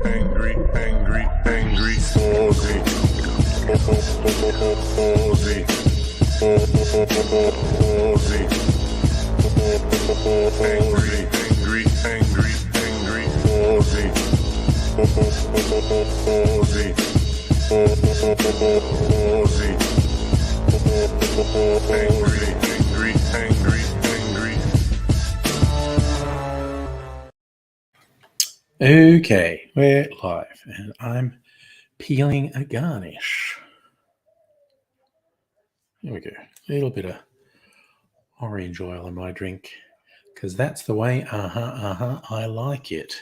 angry, Aussie, Aussie, Aussie, angry, Aussie, Aussie, angry. Okay, we're live, and I'm peeling a garnish. There we go. A little bit of orange oil in my drink, because that's the way, I like it.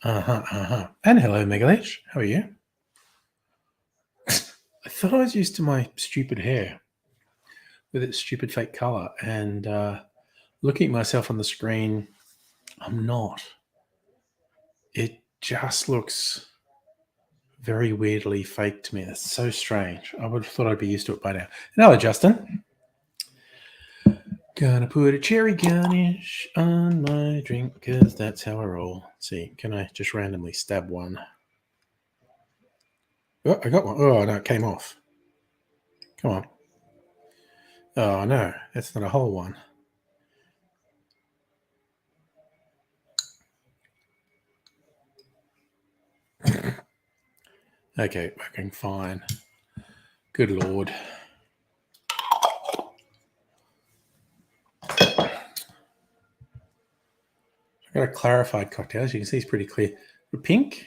And hello, Megalech. How are you? I thought I was used to my stupid hair with its stupid fake color, and looking at myself on the screen, I'm not. It just looks very weirdly fake to me. That's so strange. I would have thought I'd be used to it by now. Hello, Justin. Gonna put a cherry garnish on my drink because that's how I roll. Let's see, can I just randomly stab one? Oh, I got one. Oh, no, it came off. Come on. Oh, no, that's not a whole one. Okay, working fine. Good Lord. I got a clarified cocktail. As you can see, it's pretty clear. Pink,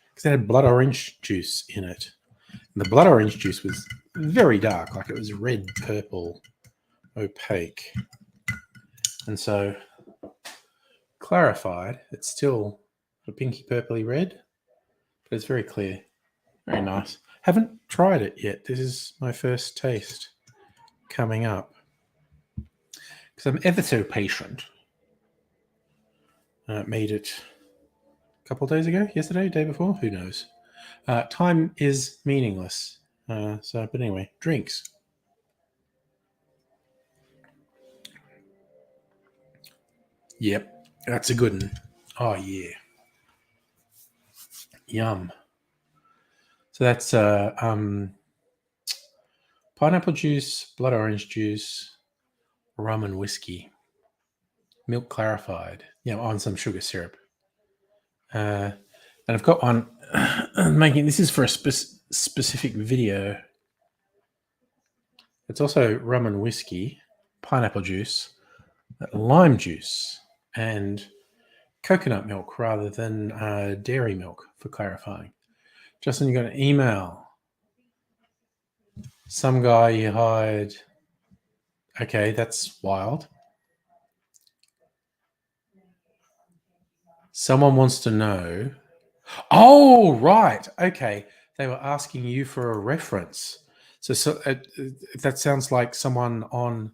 because it had blood orange juice in it. And the blood orange juice was very dark, like it was red, purple, opaque. And so clarified, it's still a pinky purpley red, but it's very clear. Very nice. Haven't tried it yet. This is my first taste coming up. Because I'm ever so patient. Made it a couple of days ago, yesterday, day before, who knows. Time is meaningless. But anyway, drinks. Yep, that's a good one. Oh, yeah. Yum. So that's pineapple juice, blood orange juice, rum and whiskey, milk clarified, on some sugar syrup. And I've got one making, this is for a specific video. It's also rum and whiskey, pineapple juice, lime juice, and coconut milk rather than dairy milk for clarifying. Justin, you got an email. Some guy you hired. Okay, that's wild. Someone wants to know. Oh, right. Okay. They were asking you for a reference. So that sounds like someone on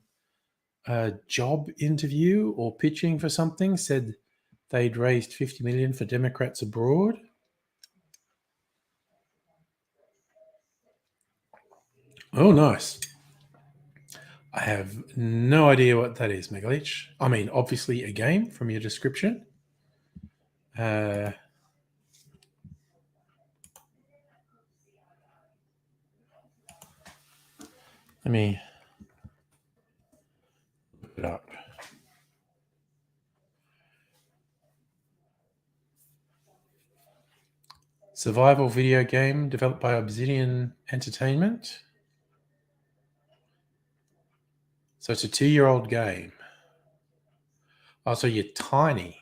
a job interview or pitching for something said they'd raised 50 million for Democrats abroad. Oh, nice. I have no idea what that is, Megalich. I mean, obviously a game from your description. Let me look it up. Survival video game developed by Obsidian Entertainment. So it's a 2-year-old game. Oh, so you're tiny.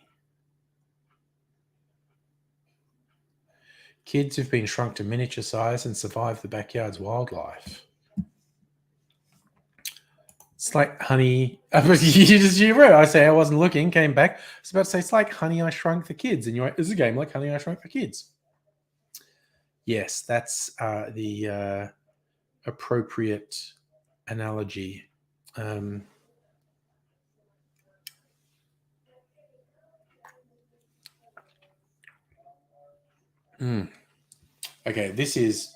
Kids who've been shrunk to miniature size and survive the backyard's wildlife. It's like Honey. You read. I say I wasn't looking. Came back. I was about to say it's like Honey I Shrunk the Kids, and you're like, "It's a game like Honey I Shrunk the Kids." Yes, that's the appropriate analogy. Okay, this is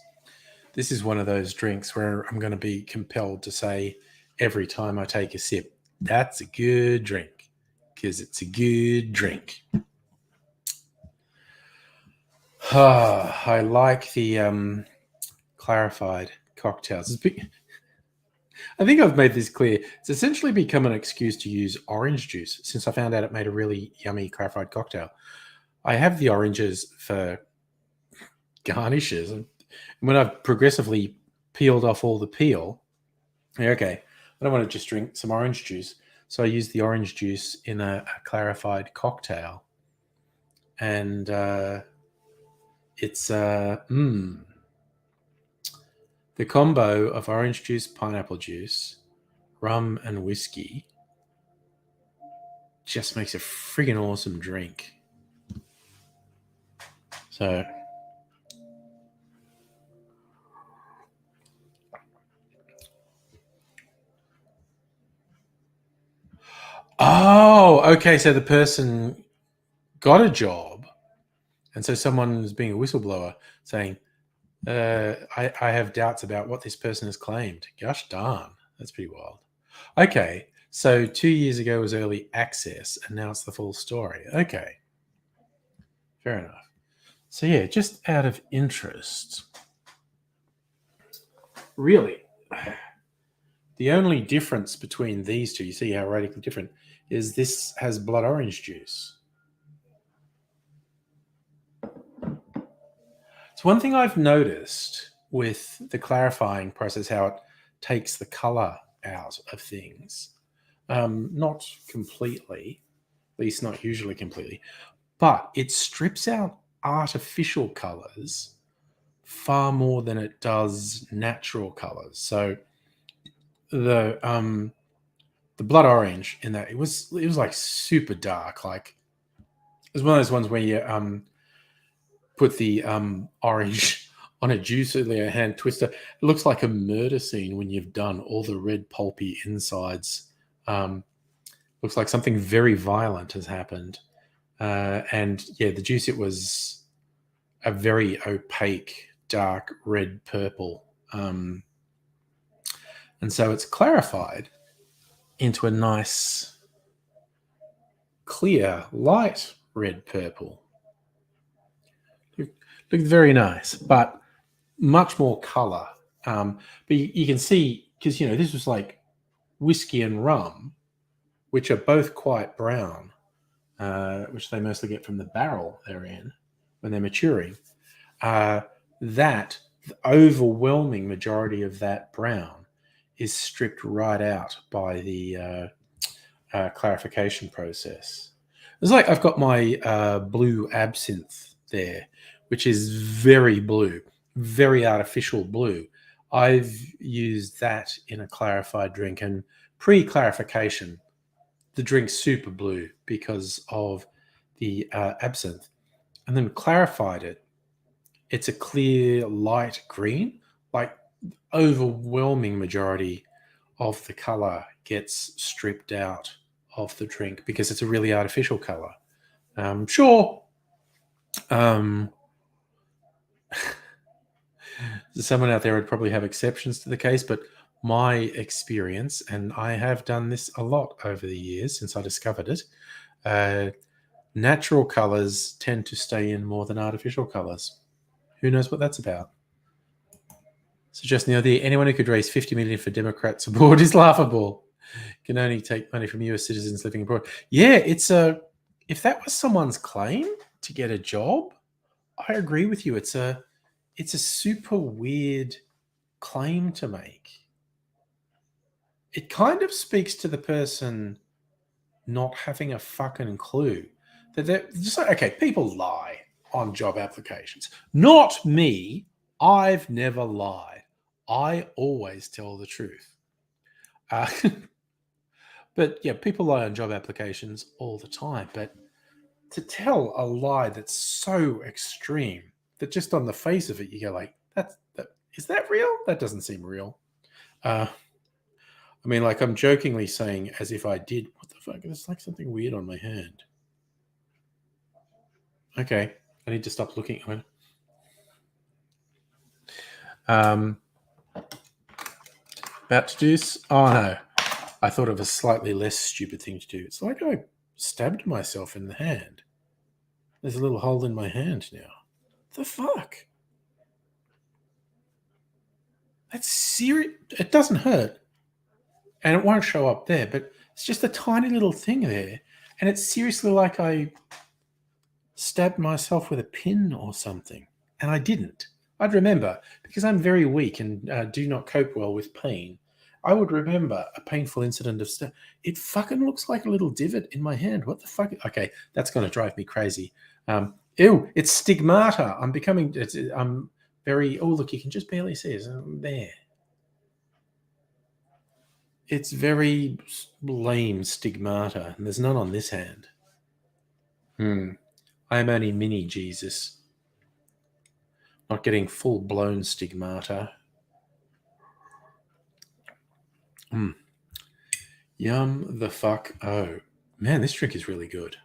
one of those drinks where I'm going to be compelled to say every time I take a sip, that's a good drink, because it's a good drink. I like the clarified cocktails. I think I've made this clear. It's essentially become an excuse to use orange juice since I found out it made a really yummy clarified cocktail. I have the oranges for garnishes, and when I've progressively peeled off all the peel, okay, I don't want to just drink some orange juice, so I use the orange juice in a clarified cocktail, and it's the combo of orange juice, pineapple juice, rum, and whiskey just makes a friggin' awesome drink. So, oh, okay. So the person got a job, and so someone is being a whistleblower saying, I have doubts about what this person has claimed. Gosh darn, that's pretty wild. Okay, so 2 years ago was early access, and now it's the full story. Okay, fair enough. So yeah, just out of interest, really, the only difference between these two, you see how radically different, is this has blood orange juice. So one thing I've noticed with the clarifying process, how it takes the color out of things, not completely, at least not usually completely, but it strips out artificial colors far more than it does natural colors. So the blood orange in that, it was like super dark. Like it was one of those ones where you put the orange on a juice, a hand twister. It looks like a murder scene when you've done all the red pulpy insides. Looks like something very violent has happened. And yeah, the juice, it was a very opaque, dark red purple. And so it's clarified into a nice, clear, light red purple. Looked very nice, but much more color. But you can see, because, this was like whiskey and rum, which are both quite brown, which they mostly get from the barrel they're in when they're maturing. That the overwhelming majority of that brown is stripped right out by the clarification process. It's like I've got my blue absinthe there, which is very blue, very artificial blue. I've used that in a clarified drink, and pre-clarification, the drink's super blue because of the absinthe, and then clarified it. It's a clear light green, like overwhelming majority of the color gets stripped out of the drink because it's a really artificial color. Sure, someone out there would probably have exceptions to the case, but my experience, and I have done this a lot over the years since I discovered it, natural colors tend to stay in more than artificial colors. Who knows what that's about? Suggesting the idea anyone who could raise 50 million for Democrat support is laughable. Can only take money from US citizens living abroad. Yeah, if that was someone's claim to get a job, I agree with you. It's a super weird claim to make. It kind of speaks to the person not having a fucking clue that they're just like, okay, people lie on job applications. Not me. I've never lied. I always tell the truth. But yeah, people lie on job applications all the time. But to tell a lie that's so extreme that just on the face of it, you go like, is that real? That doesn't seem real. I mean, like I'm jokingly saying as if I did. What the fuck? There's like something weird on my hand. Okay, I need to stop looking. About to do this? Oh no, I thought of a slightly less stupid thing to do. It's like I stabbed myself in the hand. There's a little hole in my hand now. The fuck? That's serious. It doesn't hurt, and it won't show up there, but it's just a tiny little thing there, and it's seriously like I stabbed myself with a pin or something, and I didn't. I'd remember because I'm very weak and do not cope well with pain. I would remember a painful incident of it fucking looks like a little divot in my hand. What the fuck? Okay, that's going to drive me crazy. Ew, it's stigmata. I'm becoming. I'm very. Oh, look, you can just barely see it. There. It's very lame stigmata, and there's none on this hand. I'm only mini Jesus. Not getting full blown stigmata. Yum the fuck oh. Man, this drink is really good.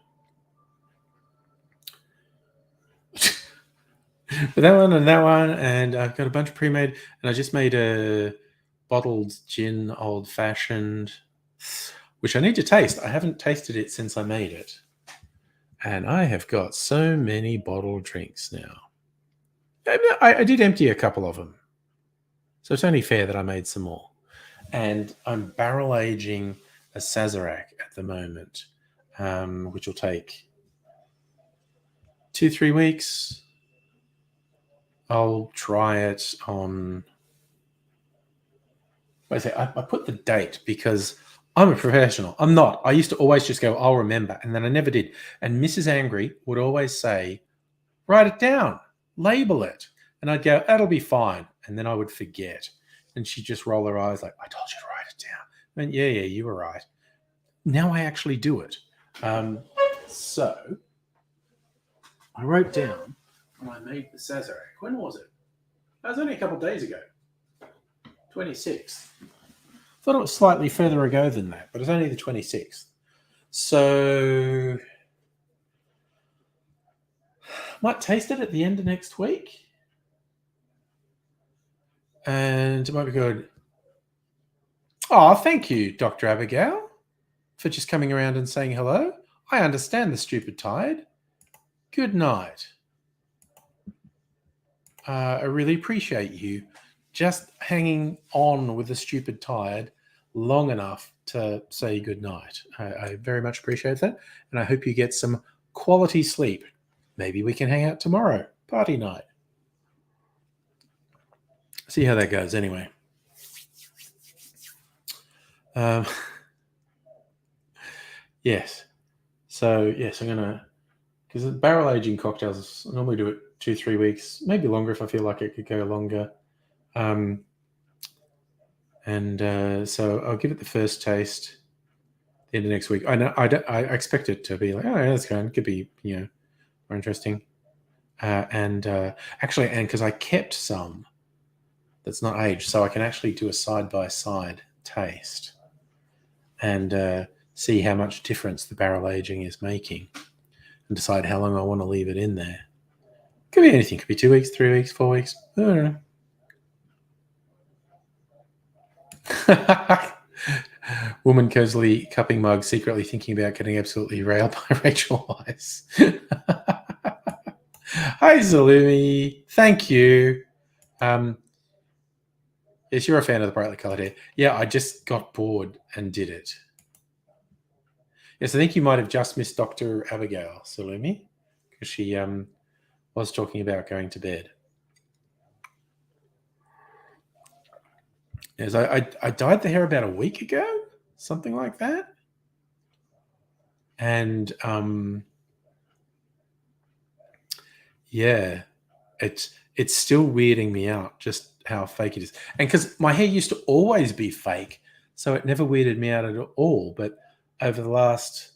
But that one and that one, and I've got a bunch of pre-made, and I just made a bottled gin old fashioned, which I need to taste. I haven't tasted it since I made it. And I have got so many bottled drinks now. I did empty a couple of them. So it's only fair that I made some more. And I'm barrel aging a Sazerac at the moment, which will take 2-3 weeks. I'll try it on. I put the date because I'm a professional. I'm not. I used to always just go, I'll remember. And then I never did. And Mrs. Angry would always say, write it down, label it. And I'd go, that'll be fine. And then I would forget. And she'd just roll her eyes like, I told you to write it down. I went, yeah, you were right. Now I actually do it. So I wrote down when I made the Sazerac. When was it? That was only a couple of days ago. 26th. I thought it was slightly further ago than that, but it's only the 26th. So might taste it at the end of next week. And it might be good. Oh, thank you, Dr. Abigail, for just coming around and saying hello. I understand the stupid tide. Good night. I really appreciate you just hanging on with the stupid tide long enough to say good night. I very much appreciate that. And I hope you get some quality sleep. Maybe we can hang out tomorrow. Party night. See how that goes anyway. Yes. So, yes, I'm going to, because barrel aging cocktails, I normally do it 2-3 weeks, maybe longer if I feel like it could go longer. So I'll give it the first taste the end of next week. I know I expect it to be like, oh, yeah, that's good. It could be, more interesting. Actually, because I kept some that's not aged, so I can actually do a side-by-side taste and see how much difference the barrel aging is making and decide how long I want to leave it in there. Could be anything. Could be 2 weeks, 3 weeks, 4 weeks. I don't know. Woman cozily cupping mug, secretly thinking about getting absolutely railed by Rachel Weisz. Hi, Zalumi. Thank you. Yes, you're a fan of the brightly coloured hair. Yeah, I just got bored and did it. Yes, I think you might have just missed Dr. Abigail, Salumi, because she was talking about going to bed. Yes, I dyed the hair about a week ago, something like that. And yeah, it's still weirding me out just how fake it is. And because my hair used to always be fake, so it never weirded me out at all. But over the last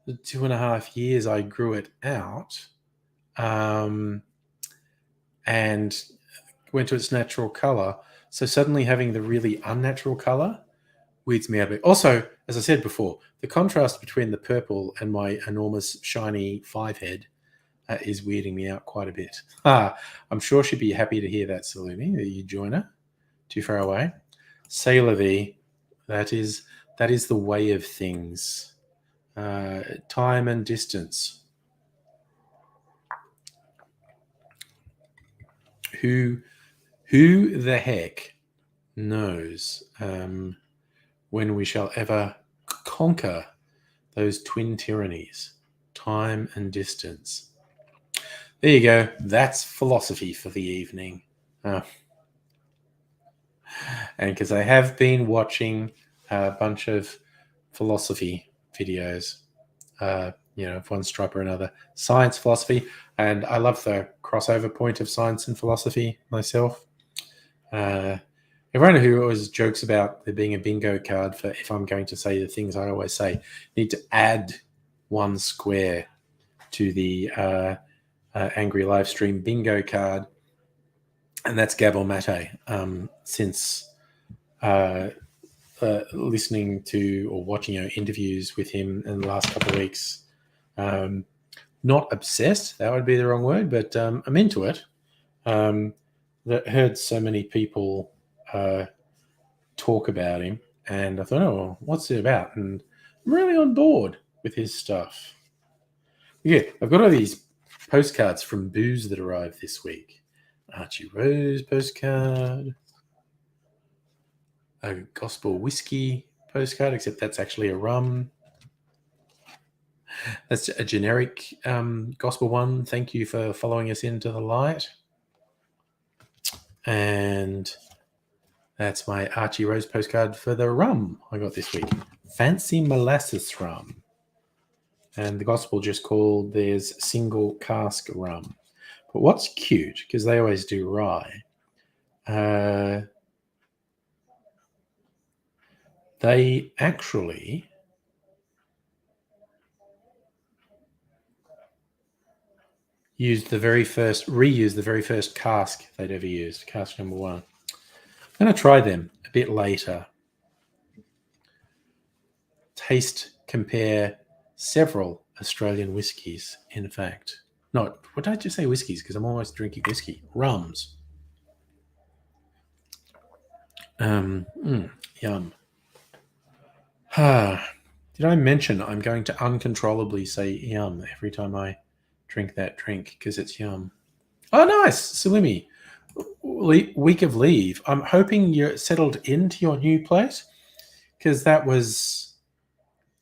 2.5 years, I grew it out and went to its natural color. So suddenly having the really unnatural color weirds me out a bit. Also, as I said before, the contrast between the purple and my enormous shiny 5-head is weirding me out quite a bit. I'm sure she'd be happy to hear that, Salumi, that you join her. Too far away. C'est la vie. That is the way of things. Time and distance. who the heck knows when we shall ever conquer those twin tyrannies, time and distance. There you go. That's philosophy for the evening. And because I have been watching a bunch of philosophy videos, of one stripe or another, science, philosophy, and I love the crossover point of science and philosophy myself. Everyone who always jokes about there being a bingo card for if I'm going to say the things I always say, need to add one square to the Angry Livestream bingo card, and that's Gabor Mate. Since listening to or watching interviews with him in the last couple of weeks, not obsessed, that would be the wrong word, but I'm into it. That heard so many people talk about him, and I thought, oh, well, what's it about? And I'm really on board with his stuff. Yeah, I've got all these postcards from booze that arrived this week. Archie Rose postcard, a gospel whiskey postcard, except that's actually a rum. That's a generic gospel one. Thank you for following us into the light. And that's my Archie Rose postcard for the rum I got this week. Fancy molasses rum. And the gospel just called there's single cask rum. But what's cute, because they always do rye, they actually reused the very first cask they'd ever used, cask number 1. I'm going to try them a bit later. Taste compare several Australian whiskies, in fact. What did I just say whiskies? Because I'm almost drinking whiskey. Rums. Yum. Did I mention I'm going to uncontrollably say yum every time I drink that drink because it's yum? Oh, nice. Salimi. Week of leave. I'm hoping you're settled into your new place, because that was,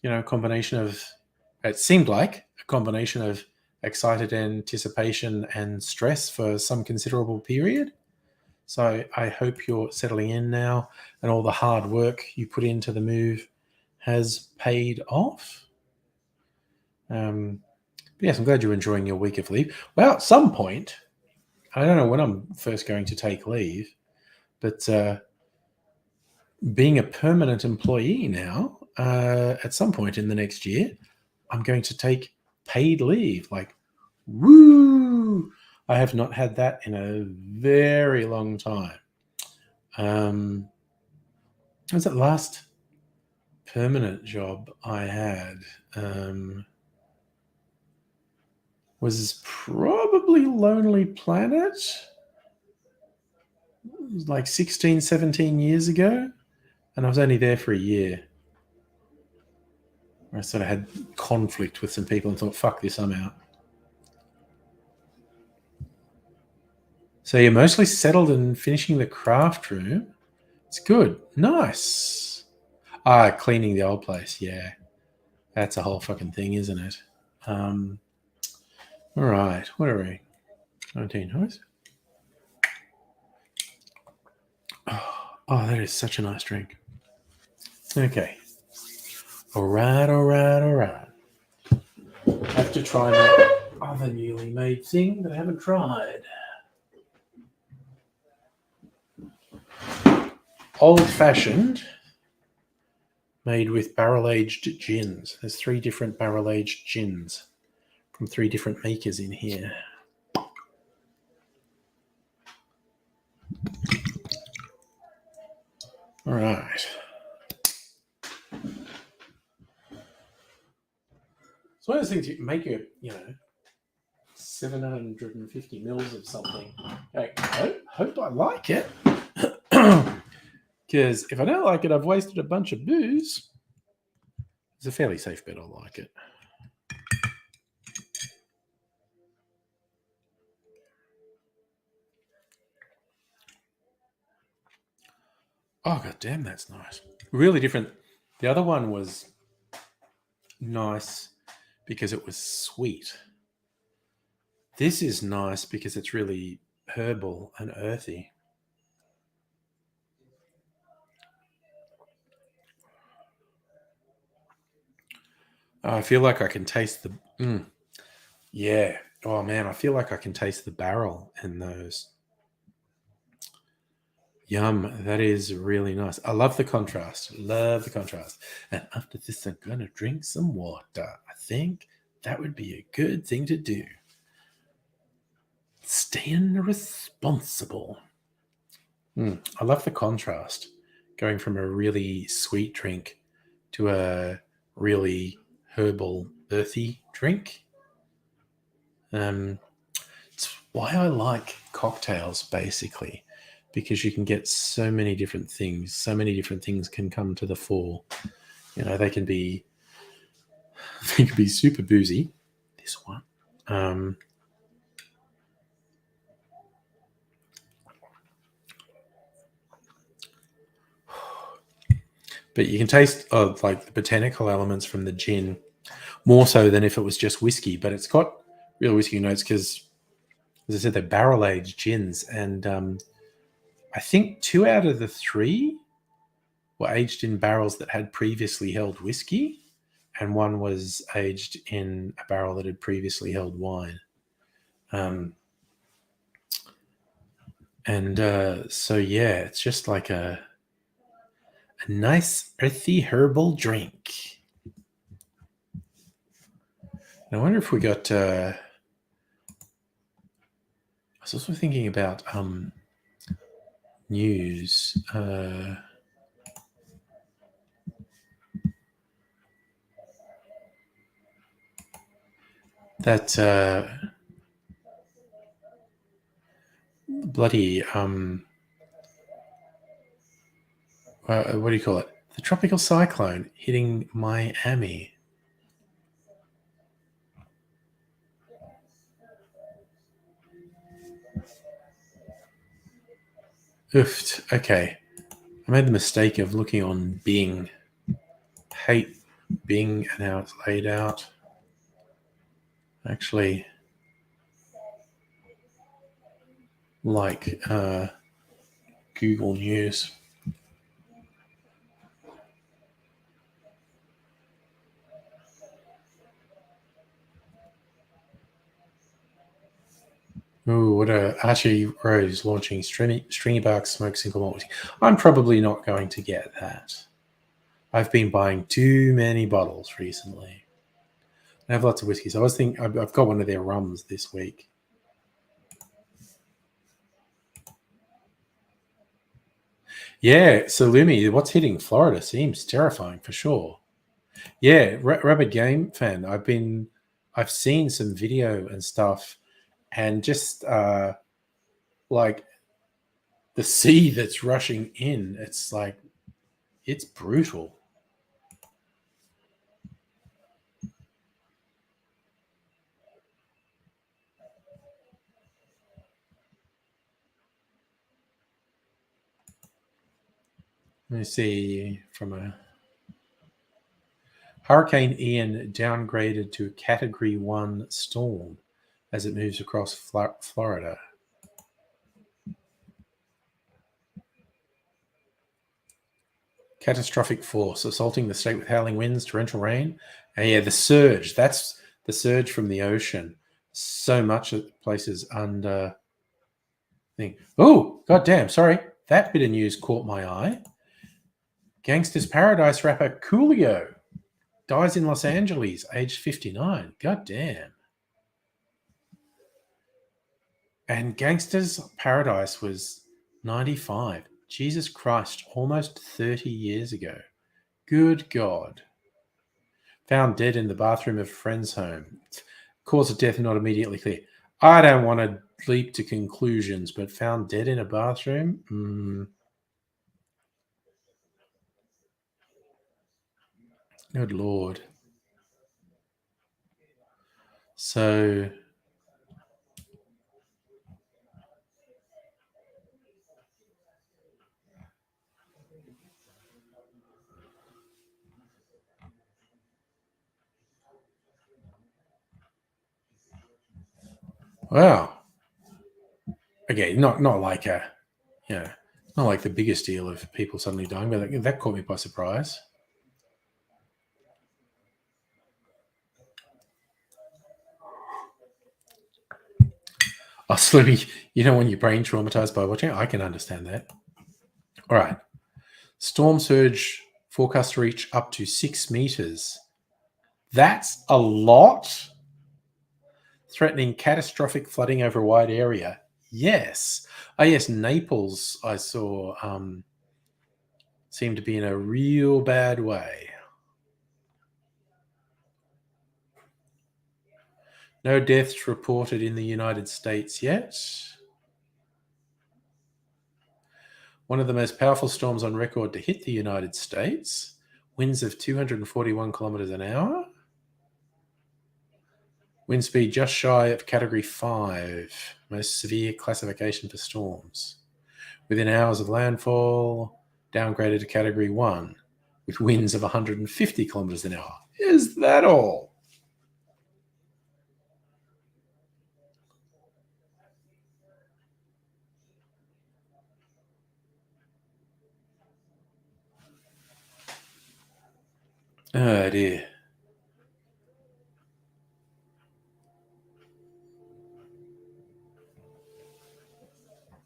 a combination of, it seemed like a combination of excited anticipation and stress for some considerable period. So I hope you're settling in now and all the hard work you put into the move has paid off. Yes, I'm glad you're enjoying your week of leave. Well, at some point, I don't know when I'm first going to take leave, but being a permanent employee now, at some point in the next year, I'm going to take paid leave. Like, woo! I have not had that in a very long time. Was that last permanent job I had? Was probably Lonely Planet. It was like 16, 17 years ago. And I was only there for a year. I sort of had conflict with some people and thought, fuck this, I'm out. So you're mostly settled and finishing the craft room. It's good. Nice. Cleaning the old place. Yeah. That's a whole fucking thing, isn't it? All right. What are we? 19. Nice. Oh, that is such a nice drink. Okay. All right. I have to try my other newly made thing that I haven't tried. Old-fashioned, made with barrel-aged gins. There's 3 different barrel-aged gins from 3 different makers in here. All right. It's one of those things you make 750 mils of something. I hope I like it. Because if I don't like it, I've wasted a bunch of booze. It's a fairly safe bet I'll like it. Oh, god damn, that's nice. Really different. The other one was nice because it was sweet. This is nice because it's really herbal and earthy. I feel like I can taste the. Yeah. Oh man, I feel like I can taste the barrel in those. Yum. That is really nice. I love the contrast. Love the contrast. And after this, I'm going to drink some water. I think that would be a good thing to do. Staying responsible. I love the contrast going from a really sweet drink to a really herbal, earthy drink. It's why I like cocktails, basically, because you can get so many different things. So many different things can come to the fore. You know, they can be they can be super boozy. This one, um, but you can taste like the botanical elements from the gin more so than if it was just whiskey. But it's got real whiskey notes because, as I said, they're barrel aged gins, and I think 2 out of the 3 were aged in barrels that had previously held whiskey, and one was aged in a barrel that had previously held wine. Um, and so, yeah, it's just like a nice earthy herbal drink. And I wonder if we got. I was also thinking about news. That bloody what do you call it? The tropical cyclone hitting Miami. Oofed. Okay. I made the mistake of looking on Bing. Hate Bing and how it's laid out. Actually, like Google News. Ooh, what a Archie Rose launching stringy bark smoke single malt whiskey. I'm probably not going to get that. I've been buying too many bottles recently. I have lots of whiskeys. I was thinking I've got one of their rums this week. Yeah, so Lumi, what's hitting Florida seems terrifying for sure. Yeah, rabid game fan. I've seen some video and stuff, and just like the sea that's rushing in. It's like it's brutal. Let me see from a Hurricane Ian downgraded to a Category 1 storm as it moves across Florida. Catastrophic force assaulting the state with howling winds, torrential rain. And yeah, the surge. That's the surge from the ocean. So much of places under thing. Oh, goddamn, sorry. That bit of news caught my eye. Gangster's Paradise rapper Coolio dies in Los Angeles, aged 59. God damn. And Gangster's Paradise was 95. Jesus Christ, almost 30 years ago. Good God. Found dead in the bathroom of a friend's home. Cause of death not immediately clear. I don't want to leap to conclusions, but found dead in a bathroom? Good Lord. So, Wow. Okay, not like a, not like the biggest deal of people suddenly dying, but that caught me by surprise. Oh, slowly, when your brain traumatized by watching it, I can understand that. All right. Storm surge forecast to reach up to 6 meters. That's a lot. Threatening catastrophic flooding over a wide area. Yes. Oh, yes. Naples, I saw, seemed to be in a real bad way. No deaths reported in the United States yet. One of the most powerful storms on record to hit the United States. Winds of 241 kilometers an hour. Wind speed just shy of Category 5, most severe classification for storms. Within hours of landfall, downgraded to Category 1, with winds of 150 kilometers an hour. Is that all? Oh dear.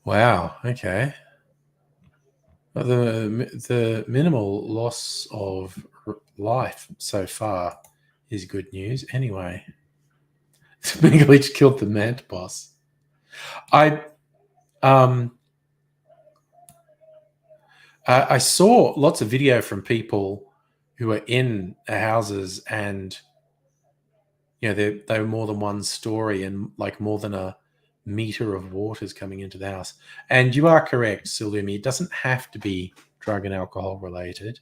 Wow. Okay. Well, the minimal loss of life so far is good news. Anyway, Megalich killed the Mant boss. I um I saw lots of video from people who were in houses, and they were more than one story, and like more than a meter of water's coming into the house. And you are correct, Silumi. It doesn't have to be drug and alcohol related.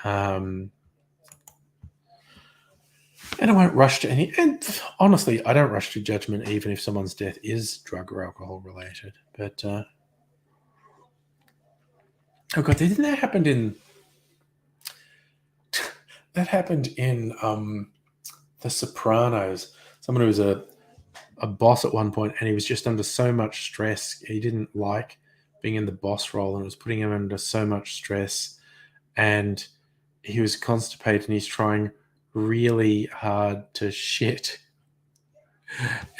And I won't rush to any. And honestly, I don't rush to judgment, even if someone's death is drug or alcohol related. But oh god, didn't that happen in? That happened in The Sopranos. Someone who was a boss at one point, and he was just under so much stress. He didn't like being in the boss role, and it was putting him under so much stress. And he was constipated, and he's trying really hard to shit,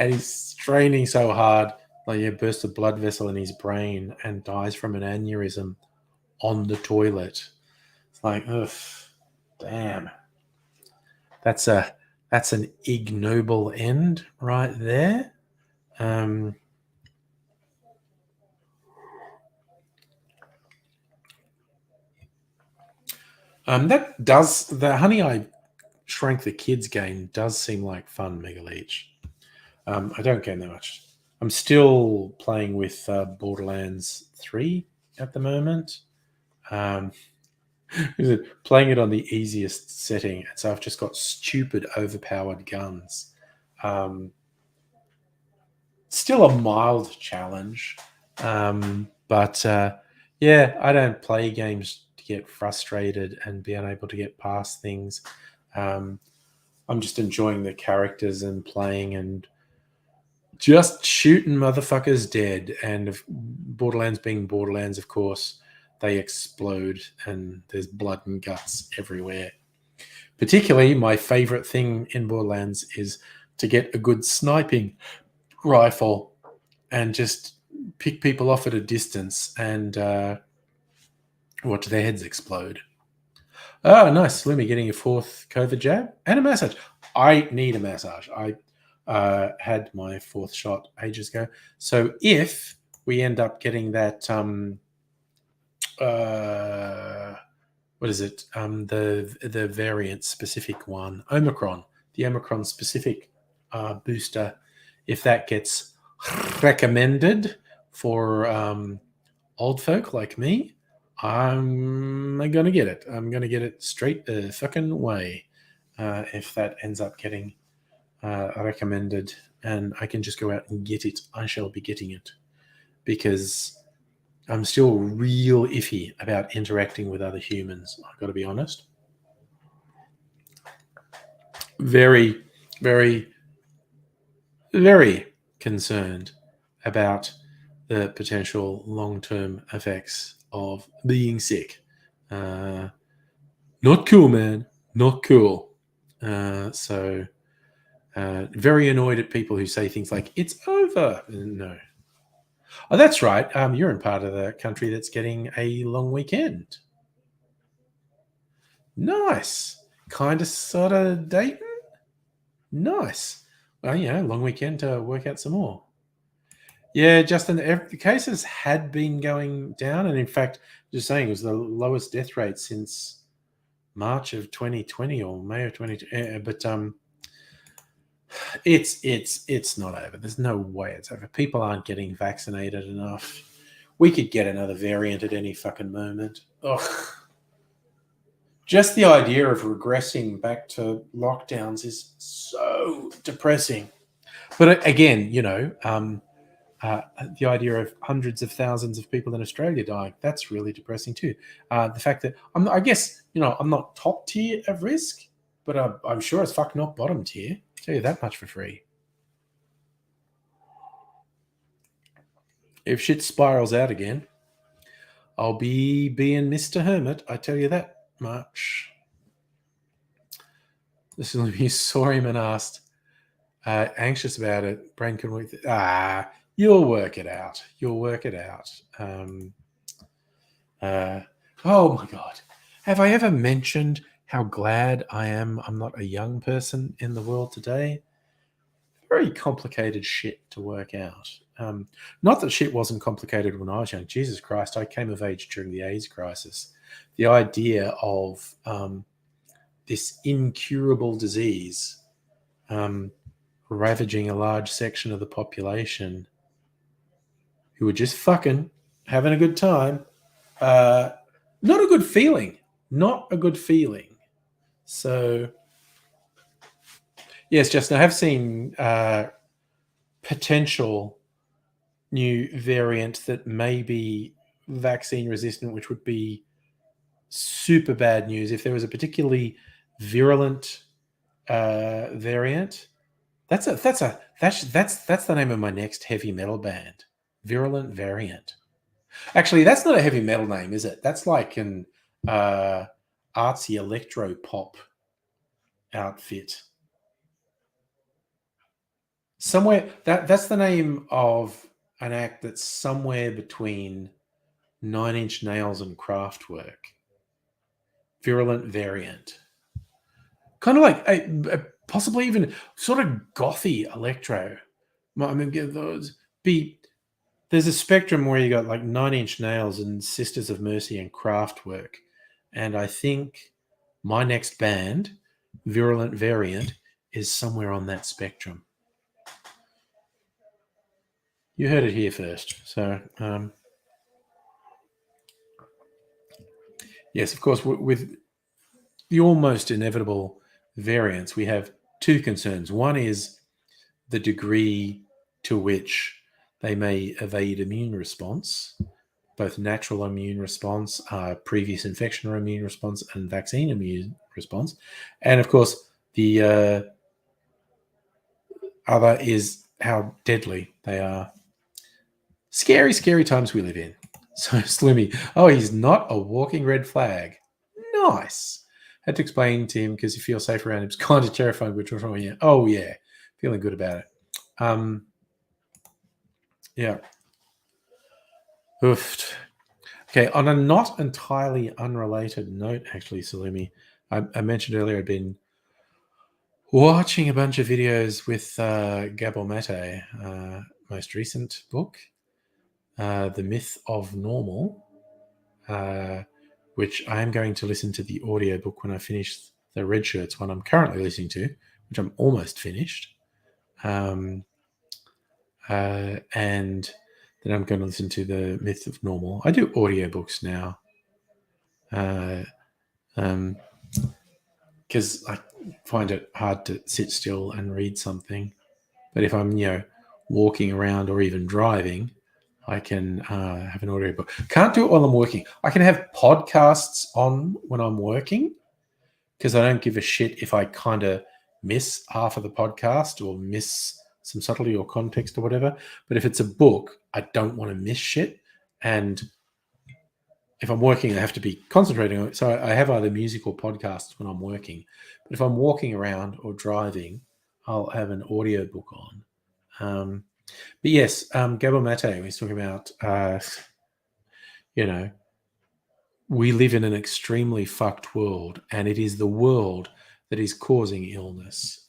and he's straining so hard, like he bursts a blood vessel in his brain and dies from an aneurysm on the toilet. It's like, ugh, damn. That's an ignoble end right there. Um, that does the Honey I Shrank the Kids game does seem like fun, Mega Leech. I don't game that much. I'm still playing with Borderlands 3 at the moment. Um, playing it on the easiest setting, and so I've just got stupid, overpowered guns. Um, Still a mild challenge, but yeah, I don't play games to get frustrated and be unable to get past things. Um, I'm just enjoying the characters and playing and just shooting motherfuckers dead. And if Borderlands being Borderlands, of course, they explode and there's blood and guts everywhere. Particularly, my favorite thing in Borderlands is to get a good sniping rifle and just pick people off at a distance and watch their heads explode. Oh, nice. Slimy getting your fourth COVID jab and a massage. I need a massage. I had my fourth shot ages ago. So if we end up getting that, what is it? The variant specific one, Omicron, the Omicron specific booster, if that gets recommended for old folk like me, I'm gonna get it. I'm gonna get it straight the fucking way. If that ends up getting recommended, and I can just go out and get it, I shall be getting it, because I'm still real iffy about interacting with other humans. I've got to be honest. Very, very, very concerned about the potential long-term effects of being sick. Not cool, man. Not cool. Very annoyed at people who say things like, it's over. No. Oh, that's right. You're in part of the country that's getting a long weekend. Nice. Kind of, sort of Dayton? Nice. Well, long weekend to work out some more. Yeah, Justin, the cases had been going down. And in fact, just saying, it was the lowest death rate since March of 2020 or May of 2020. But it's not over. There's no way it's over. People aren't getting vaccinated enough. We could get another variant at any fucking moment. Ugh. Just the idea of regressing back to lockdowns is so depressing. But again, the idea of hundreds of thousands of people in Australia dying, that's really depressing too. The fact that I'm not top tier of risk, but I'm sure as fuck not bottom tier. I'll tell you that much for free. If shit spirals out again, I'll be being Mr. Hermit. I tell you that much. This is when you saw him and asked, anxious about it. Brain can work. You'll work it out. You'll work it out. Oh my God. Have I ever mentioned how glad I am I'm not a young person in the world today? Very complicated shit to work out. Not that shit wasn't complicated when I was young. Jesus Christ, I came of age during the AIDS crisis. The idea of this incurable disease ravaging a large section of the population who were just fucking having a good time. Not a good feeling. Not a good feeling. So, yes, Justin, I have seen potential new variant that may be vaccine resistant, which would be super bad news. If there was a particularly virulent variant, that's the name of my next heavy metal band. Virulent Variant. Actually, that's not a heavy metal name, is it? That's like an artsy electro pop outfit. Somewhere that's the name of an act that's somewhere between Nine Inch Nails and Kraftwerk. Virulent Variant. Kind of like a possibly even sort of gothy electro. I mean, there's a spectrum where you got like Nine Inch Nails and Sisters of Mercy and Kraftwerk. And I think my next band, Virulent Variant, is somewhere on that spectrum. You heard it here first. So, yes, of course, with the almost inevitable variants, we have two concerns. One is the degree to which they may evade immune response, both natural immune response, previous infection or immune response, and vaccine immune response. And of course, the other is how deadly they are. Scary, scary times we live in. So Slimmy, he's not a walking red flag. Nice. Had to explain to him because you feel safe around him. It's kind of terrifying, which was wrong. Yeah. Oh yeah, feeling good about it. Yeah. Oofed. Okay, on a not entirely unrelated note, actually, Salumi, I mentioned earlier I'd been watching a bunch of videos with Gabor Mate, most recent book, The Myth of Normal, which I am going to listen to the audiobook when I finish the Red Shirts one I'm currently listening to, which I'm almost finished. And then I'm going to listen to The Myth of Normal. I do audiobooks now. Because I find it hard to sit still and read something. But if I'm, walking around or even driving, I can have an audiobook. Can't do it while I'm working. I can have podcasts on when I'm working because I don't give a shit if I kind of miss half of the podcast or miss some subtlety or context or whatever. But if it's a book, I don't want to miss shit. And if I'm working, I have to be concentrating on it. So I have either music or podcasts when I'm working. But if I'm walking around or driving, I'll have an audio book on. But yes, Gabor Mate was talking about, we live in an extremely fucked world, and it is the world that is causing illness,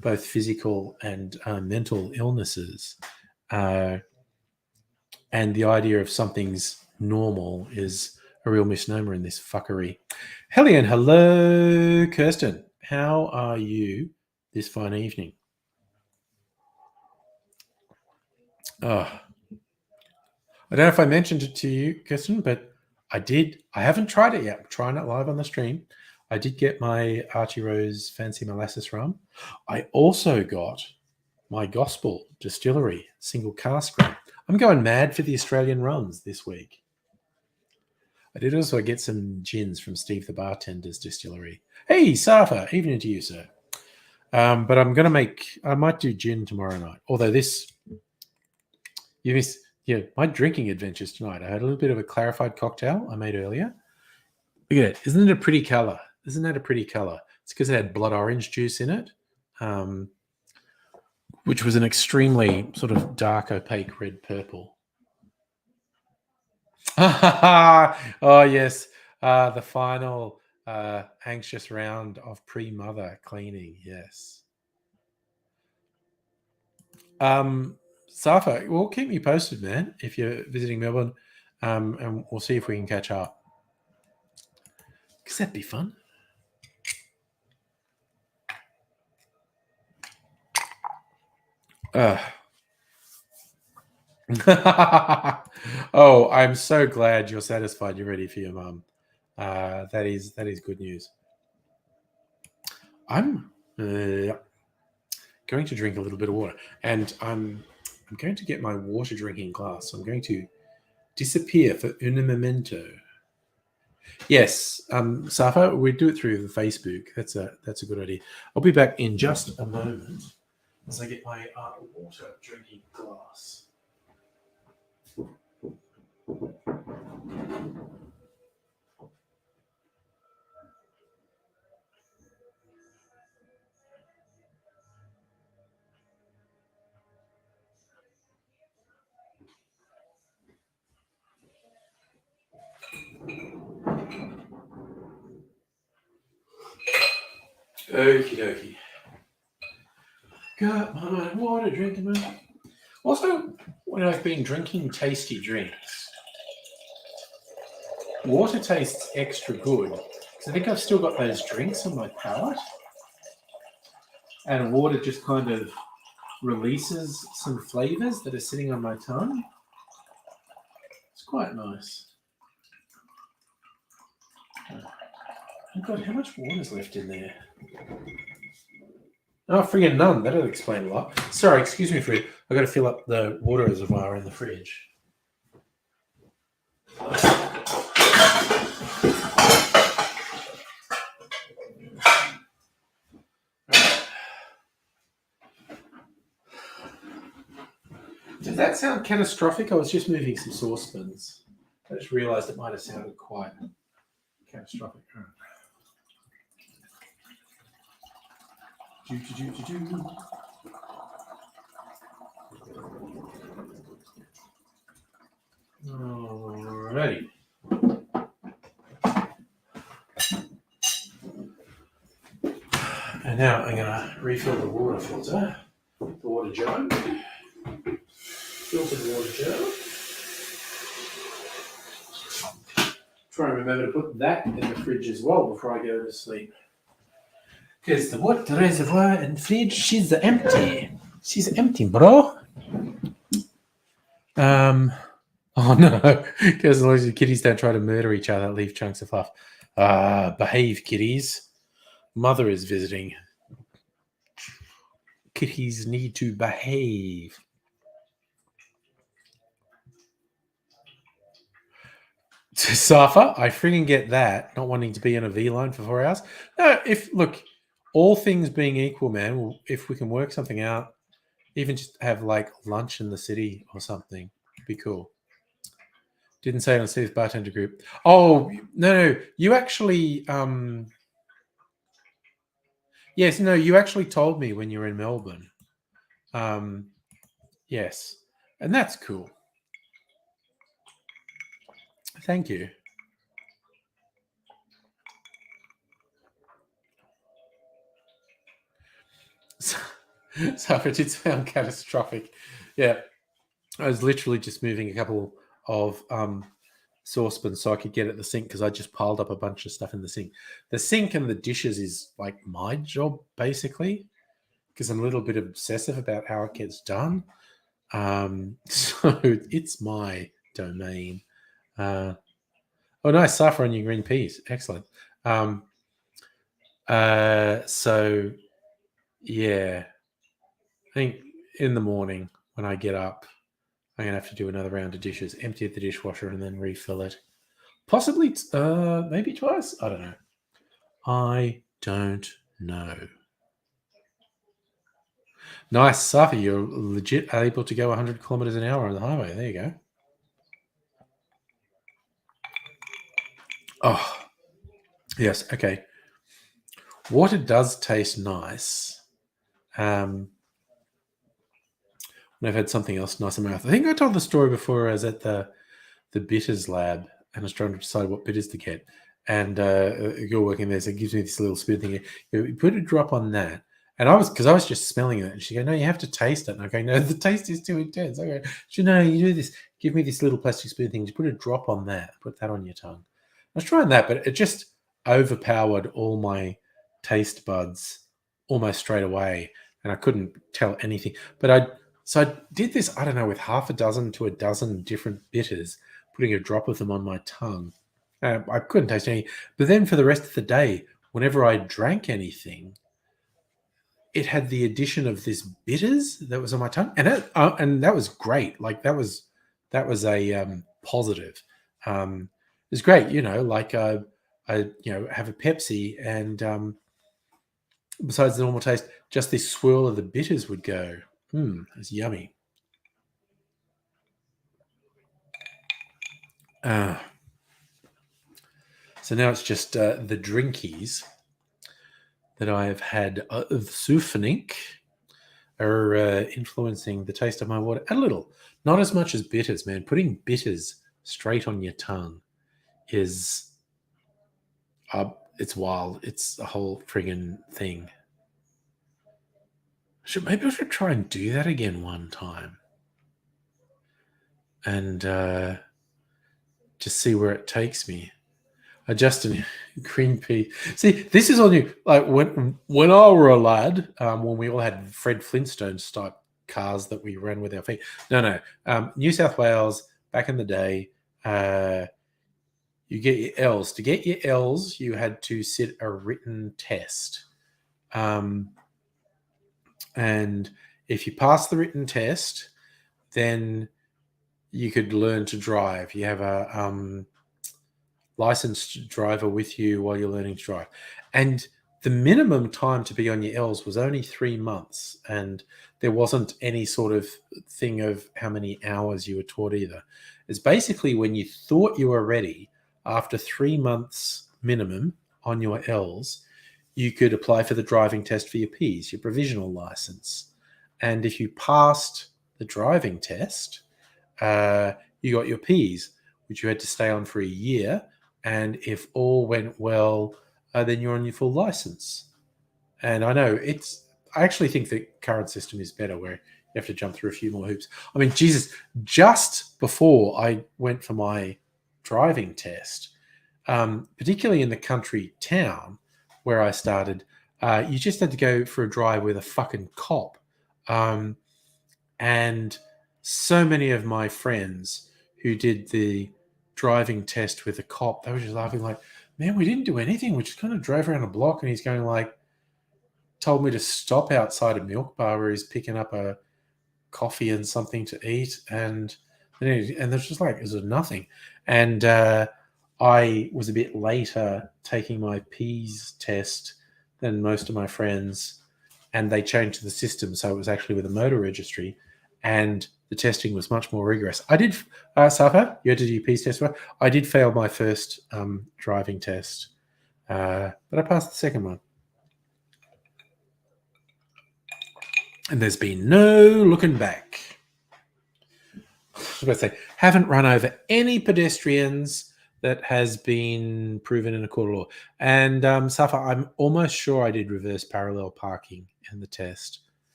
both physical and mental illnesses. And the idea of something's normal is a real misnomer in this fuckery. Hellion, hello, Kirsten. How are you this fine evening? Oh, I don't know if I mentioned it to you, Kirsten, but I did. I haven't tried it yet. I'm trying it live on the stream. I did get my Archie Rose Fancy Molasses Rum. I also got my Gospel Distillery single cask rum. I'm going mad for the Australian rums this week. I did also get some gins from Steve the Bartender's Distillery. Hey, Safa, evening to you, sir. But I might do gin tomorrow night. Although you missed, my drinking adventures tonight. I had a little bit of a clarified cocktail I made earlier. Look at it. Isn't it a pretty color? Isn't that a pretty color? It's because it had blood orange juice in it, which was an extremely sort of dark, opaque red purple. Oh, yes. The final anxious round of pre-mother cleaning. Yes. Safa, well, keep me posted, man, if you're visiting Melbourne, and we'll see if we can catch up. Because that'd be fun. Oh, I'm so glad you're satisfied. You're ready for your mum. That is good news. I'm going to drink a little bit of water, and I'm going to get my water drinking glass. So I'm going to disappear for un momento. Yes, Safa, we do it through the Facebook. That's a good idea. I'll be back in just a moment as I get my water drinking glass. Okie dokie. Got my water drinking, man. Also, when I've been drinking tasty drinks, water tastes extra good because I think I've still got those drinks on my palate, and water just kind of releases some flavors that are sitting on my tongue. It's quite nice. Oh God, how much water's left in there? Oh, friggin' none. That'll explain a lot. Sorry, excuse me, Fred. I've got to fill up the water reservoir in the fridge. Did that sound catastrophic? I was just moving some saucepans. I just realised it might have sounded quite catastrophic. Alrighty. And now I'm going to refill the water filter, the water jug, filtered water jug. Try and remember to put that in the fridge as well before I go to sleep. Because the water reservoir and fridge, she's empty. She's empty, bro. Oh no. Because as long as the kitties don't try to murder each other, leave chunks of fluff. Behave, kitties. Mother is visiting. Kitties need to behave. Safa, I friggin' get that. Not wanting to be in a V line for 4 hours. No, look, all things being equal, man, if we can work something out Even just have like lunch in the city or something. It'd be cool. Didn't say it on Steve's bartender group. Oh no, you actually yes, no, you actually told me when you were in Melbourne. Um yes. And that's cool. Thank you. So, so if it did sound catastrophic, yeah, I was literally just moving a couple of saucepans so I could get at the sink because I just piled up a bunch of stuff in the sink. The sink and the dishes is like my job basically because I'm a little bit obsessive about how it gets done. So it's my domain. Oh, nice saffron on your green peas. Excellent. Um, so yeah, I think in the morning when I get up, I'm gonna have to do another round of dishes, empty the dishwasher, and then refill it. Possibly, maybe twice. I don't know. I don't know. Nice, Safi. You're legit able to go 100 kilometers an hour on the highway. There you go. Oh, yes. Okay. Water does taste nice. And I've had something else nice in my mouth. I think I told the story before. I was at the bitters lab and I was trying to decide what bitters to get. And a girl working there, so it gives me this little spoon thing. You put a drop on that. And I was just smelling it. And she go, no, you have to taste it. And I go, no, the taste is too intense. I go, she no, you do this. Give me this little plastic spoon thing. Just put a drop on that. Put that on your tongue. I was trying that, but it just overpowered all my taste buds almost straight away. And I couldn't tell anything. But I did this, I don't know, with half a dozen to a dozen different bitters, putting a drop of them on my tongue. I couldn't taste any. But then for the rest of the day, whenever I drank anything, it had the addition of this bitters that was on my tongue, and that was great. Like that was a positive. It was great, Like I have a Pepsi, and besides the normal taste, just this swirl of the bitters would go. It's yummy. So now it's just the drinkies that I have had of Sufenink are influencing the taste of my water a little. Not as much as bitters, man. Putting bitters straight on your tongue is it's wild. It's a whole friggin' thing. Maybe I should try and do that again one time, and just see where it takes me. Justin, green pea. See, this is all new. Like when I were a lad, when we all had Fred Flintstones type cars that we ran with our feet. No. New South Wales back in the day, you get your L's. To get your L's, you had to sit a written test, and if you pass the written test, then you could learn to drive. You have a licensed driver with you while you're learning to drive. And the minimum time to be on your L's was only 3 months. And there wasn't any sort of thing of how many hours you were taught either. It's basically when you thought you were ready, after 3 months minimum on your L's, you could apply for the driving test for your P's, your provisional license. And if you passed the driving test, you got your P's, which you had to stay on for a year. And if all went well, then you're on your full license. And I know I actually think the current system is better where you have to jump through a few more hoops. I mean, Jesus, just before I went for my driving test, particularly in the country town where I started, you just had to go for a drive with a fucking cop. And so many of my friends who did the driving test with a cop, they were just laughing like, man, we didn't do anything. We just kind of drove around a block, and he's going like, told me to stop outside a milk bar where he's picking up a coffee and something to eat. And there's just like, is nothing. And I was a bit later taking my P's test than most of my friends. and they changed the system, so it was actually with a motor registry, and the testing was much more rigorous. I did, Safa, you had to do your PEAS test. I did fail my first driving test, but I passed the second one. And there's been no looking back. I was about to say, haven't run over any pedestrians that has been proven in a court of law. And Safa, I'm almost sure I did reverse parallel parking in the test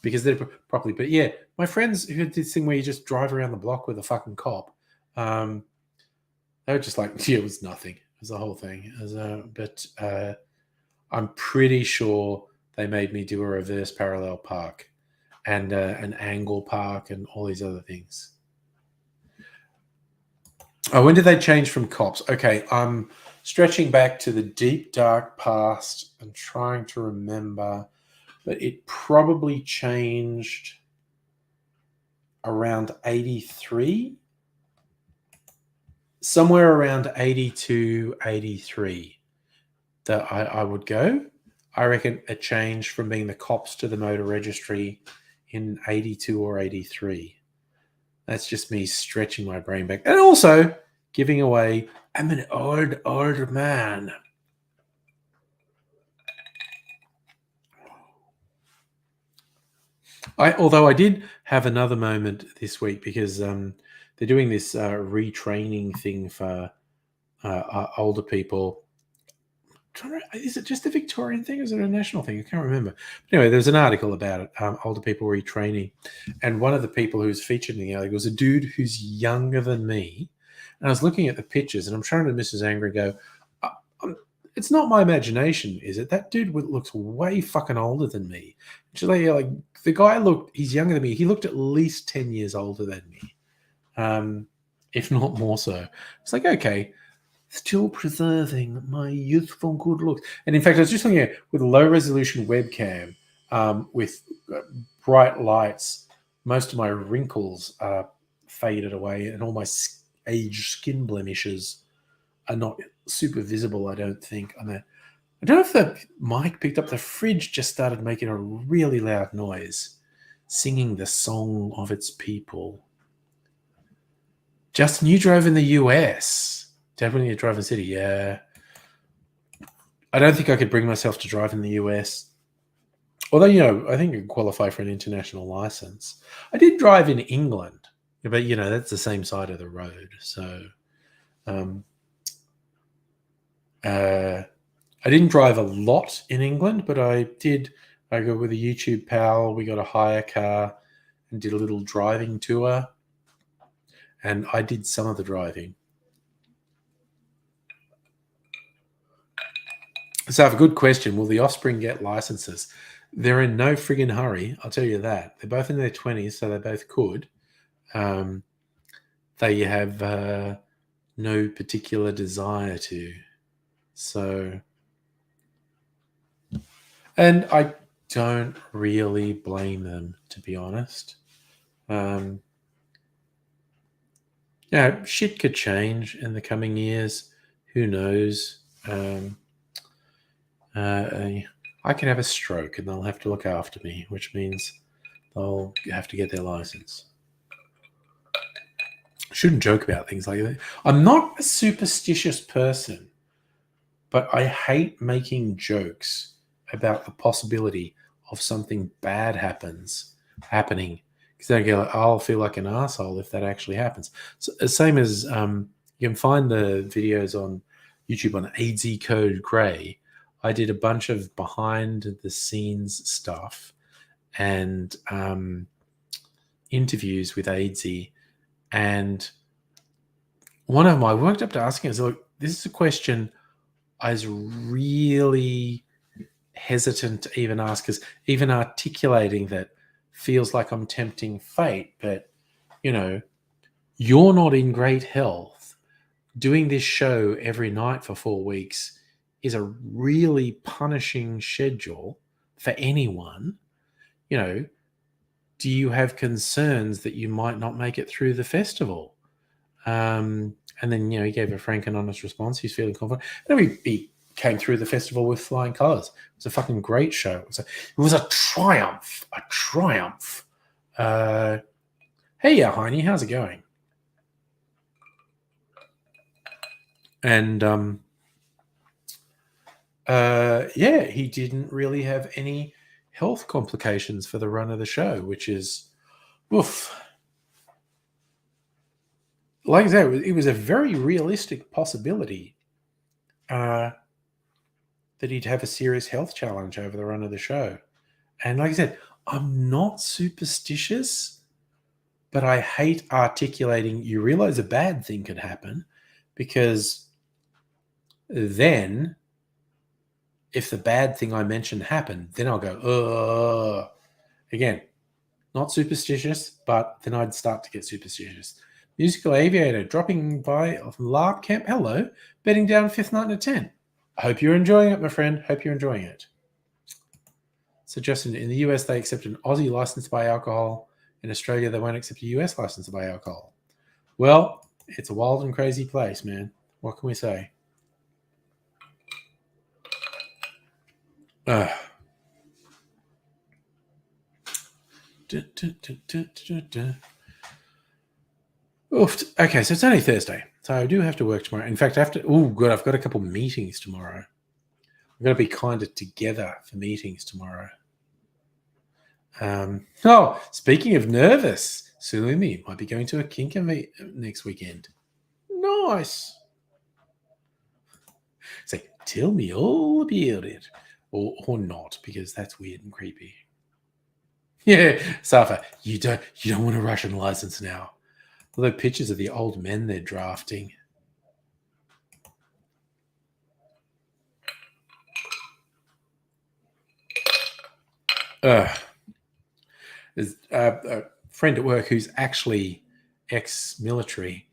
because they're properly. But yeah, my friends who did this thing where you just drive around the block with a fucking cop, they were just like, yeah, it was nothing. It was the whole thing. But I'm pretty sure they made me do a reverse parallel park and an angle park and all these other things. Oh, when did they change from cops? Okay, I'm stretching back to the deep, dark past and trying to remember, but it probably changed around 83, somewhere around 82, 83 that I would go. I reckon it changed from being the cops to the motor registry in 82 or 83. That's just me stretching my brain back. And also giving away, I'm an old man. Although I did have another moment this week because they're doing this retraining thing for older people. Is it just a Victorian thing? Or is it a national thing? I can't remember. But anyway, there's an article about it, older people retraining. And one of the people who was featured in the article was a dude who's younger than me. And I was looking at the pictures and I'm trying to Mrs. Angry go, it's not my imagination, is it? That dude looks way fucking older than me. Actually, like the guy he's younger than me. He looked at least 10 years older than me, if not more so. It's like, okay, still preserving my youthful good looks. And in fact, I was just looking at with a low resolution webcam with bright lights, most of my wrinkles are faded away and all my aged skin blemishes are not super visible, I don't think. I don't know if the mic picked up. The fridge just started making a really loud noise, singing the song of its people. Justin, you drove in the US. Definitely a drive in the city, yeah. I don't think I could bring myself to drive in the US. Although, I think I could qualify for an international license. I did drive in England, but, that's the same side of the road. So, I didn't drive a lot in England, but I did. I go with a YouTube pal. We got a hire car and did a little driving tour. And I did some of the driving. So I have a good question. Will the offspring get licenses? They're in no friggin' hurry. I'll tell you that. They're both in their 20s, so they both could. They have no particular desire to. So, and I don't really blame them, to be honest. Shit could change in the coming years. Who knows? I can have a stroke and they'll have to look after me, which means they'll have to get their license. I shouldn't joke about things like that. I'm not a superstitious person, but I hate making jokes about the possibility of something bad happening. Because I go, I'll feel like an asshole if that actually happens. So, same as you can find the videos on YouTube on AZ Code Grey. I did a bunch of behind the scenes stuff and interviews with AZ. And one of them I worked up to asking is, look, this is a question I was really hesitant to even ask, because even articulating that feels like I'm tempting fate. But, you're not in great health. Doing this show every night for 4 weeks is a really punishing schedule for anyone. Do you have concerns that you might not make it through the festival? And then, he gave a frank and honest response. He's feeling confident. And he came through the festival with flying colours. It was a fucking great show. It was a triumph. A triumph. Hey, Heine, how's it going? And yeah, he didn't really have any health complications for the run of the show, which is oof. Like I said, it was a very realistic possibility that he'd have a serious health challenge over the run of the show. And like I said, I'm not superstitious, but I hate articulating. You realize a bad thing could happen, because then if the bad thing I mentioned happened, then I'll go, ugh. Again, not superstitious, but then I'd start to get superstitious. Musical Aviator dropping by from Lark Camp. Hello, betting down fifth night to 10. I hope you're enjoying it, my friend. Hope you're enjoying it. So, Justin, in the US, they accept an Aussie license to buy alcohol. In Australia, they won't accept a US license to buy alcohol. Well, it's a wild and crazy place, man. What can we say? Oof. Okay, so it's only Thursday, so I do have to work tomorrow. In fact, I've got a couple meetings tomorrow. I've got to be kind of together for meetings tomorrow. Speaking of nervous, Sulimi might be going to a kink event next weekend. Nice. So tell me all about it, or not, because that's weird and creepy. Yeah, Safa, you don't want a Russian license now. Although pictures of the old men they're drafting. There's a friend at work who's actually ex-military.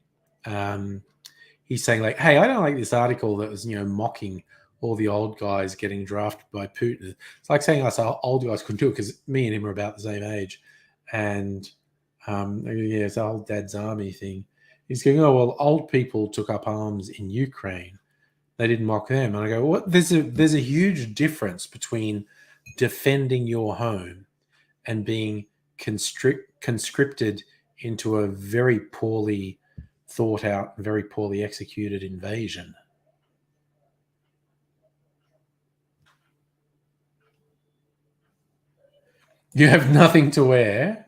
He's saying, like, hey, I don't like this article that was, mocking all the old guys getting drafted by Putin. It's like saying us old guys couldn't do it, because me and him are about the same age. And yeah, it's the whole dad's army thing. He's going, oh, well, old people took up arms in Ukraine. They didn't mock them. And I go, what? There's a huge difference between defending your home and being conscripted into a very poorly thought out, very poorly executed invasion. You have nothing to wear,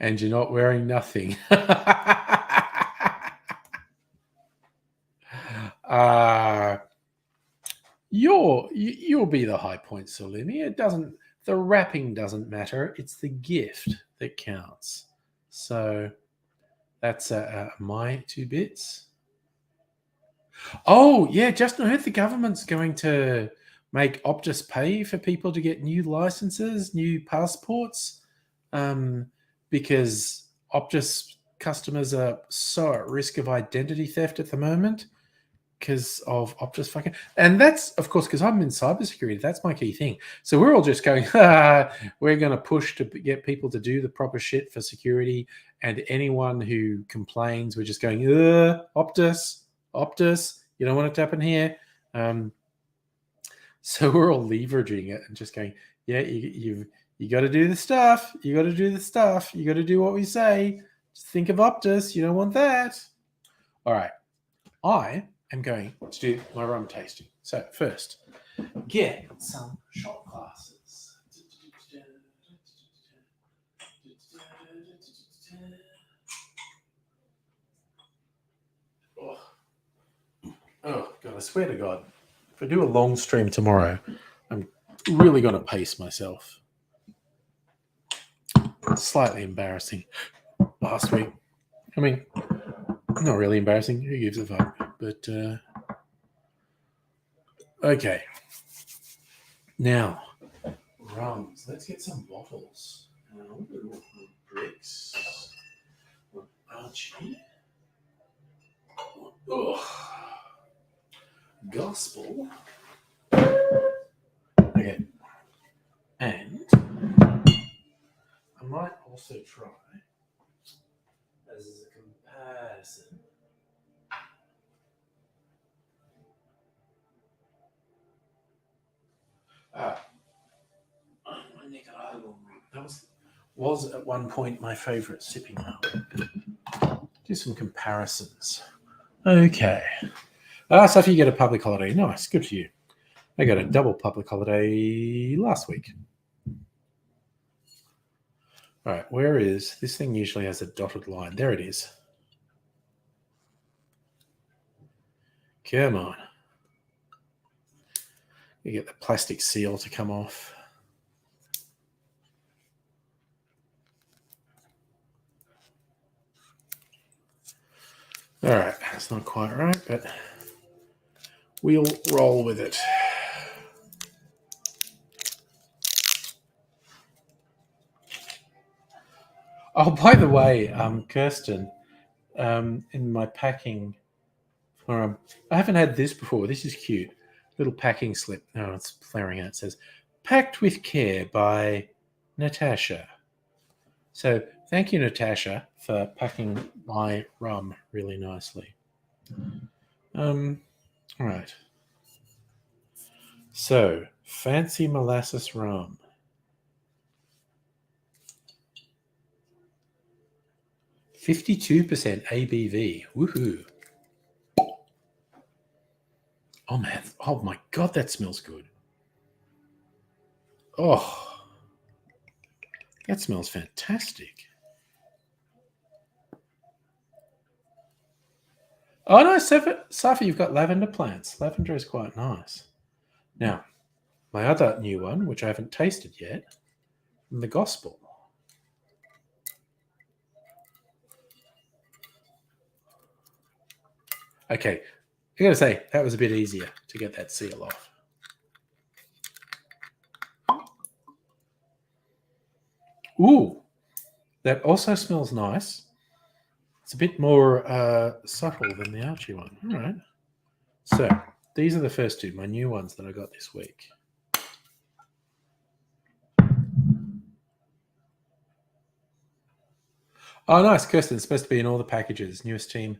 and you're not wearing nothing. You'll be the high point, Salimi. The wrapping doesn't matter. It's the gift that counts. So that's my 2 bits. Oh, yeah, Justin, I heard the government's going to make Optus pay for people to get new licenses, new passports, because Optus customers are so at risk of identity theft at the moment because of Optus fucking. And that's, of course, because I'm in cybersecurity. That's my key thing. So we're all just going, we're going to push to get people to do the proper shit for security. And anyone who complains, we're just going, Optus, you don't want it to happen here. So we're all leveraging it and just going, yeah, you got to do the stuff. You got to do the stuff. You got to do what we say. Just think of Optus. You don't want that. All right. I am going to do my rum tasting. So first, get some shot glasses. Oh, God, I swear to God, if I do a long stream tomorrow, I'm really going to pace myself. Slightly embarrassing last week. I mean, not really embarrassing. Who gives a fuck? But, okay. Now, rums. Let's get some bottles. Bricks. Archie. Oh. Gospel. Okay. And I might also try, as a comparison, Was at one point my favourite sipping rum. Do some comparisons. Okay. So if you get a public holiday, nice, good for you. I got a double public holiday last week. All right, where is this thing? Usually has a dotted line. There it is. Come on. You get the plastic seal to come off. All right, that's not quite right, but we'll roll with it. Oh, by the way, Kirsten, in my packing, I haven't had this before. This is cute. Little packing slip. Oh, it's flaring out. It says, "Packed with care" by Natasha. So thank you, Natasha, for packing my rum really nicely. All right. So fancy molasses rum. 52% ABV. Woohoo. Oh man. Oh my God, that smells good. Oh, that smells fantastic. Oh no, Safi, you've got lavender plants. Lavender is quite nice. Now, my other new one, which I haven't tasted yet, from the Gospel. Okay, I gotta say, that was a bit easier to get that seal off. Ooh, that also smells nice. It's a bit more subtle than the Archie one. All right. So these are the first two, my new ones that I got this week. Oh, nice, Kirsten. It's supposed to be in all the packages. Newest team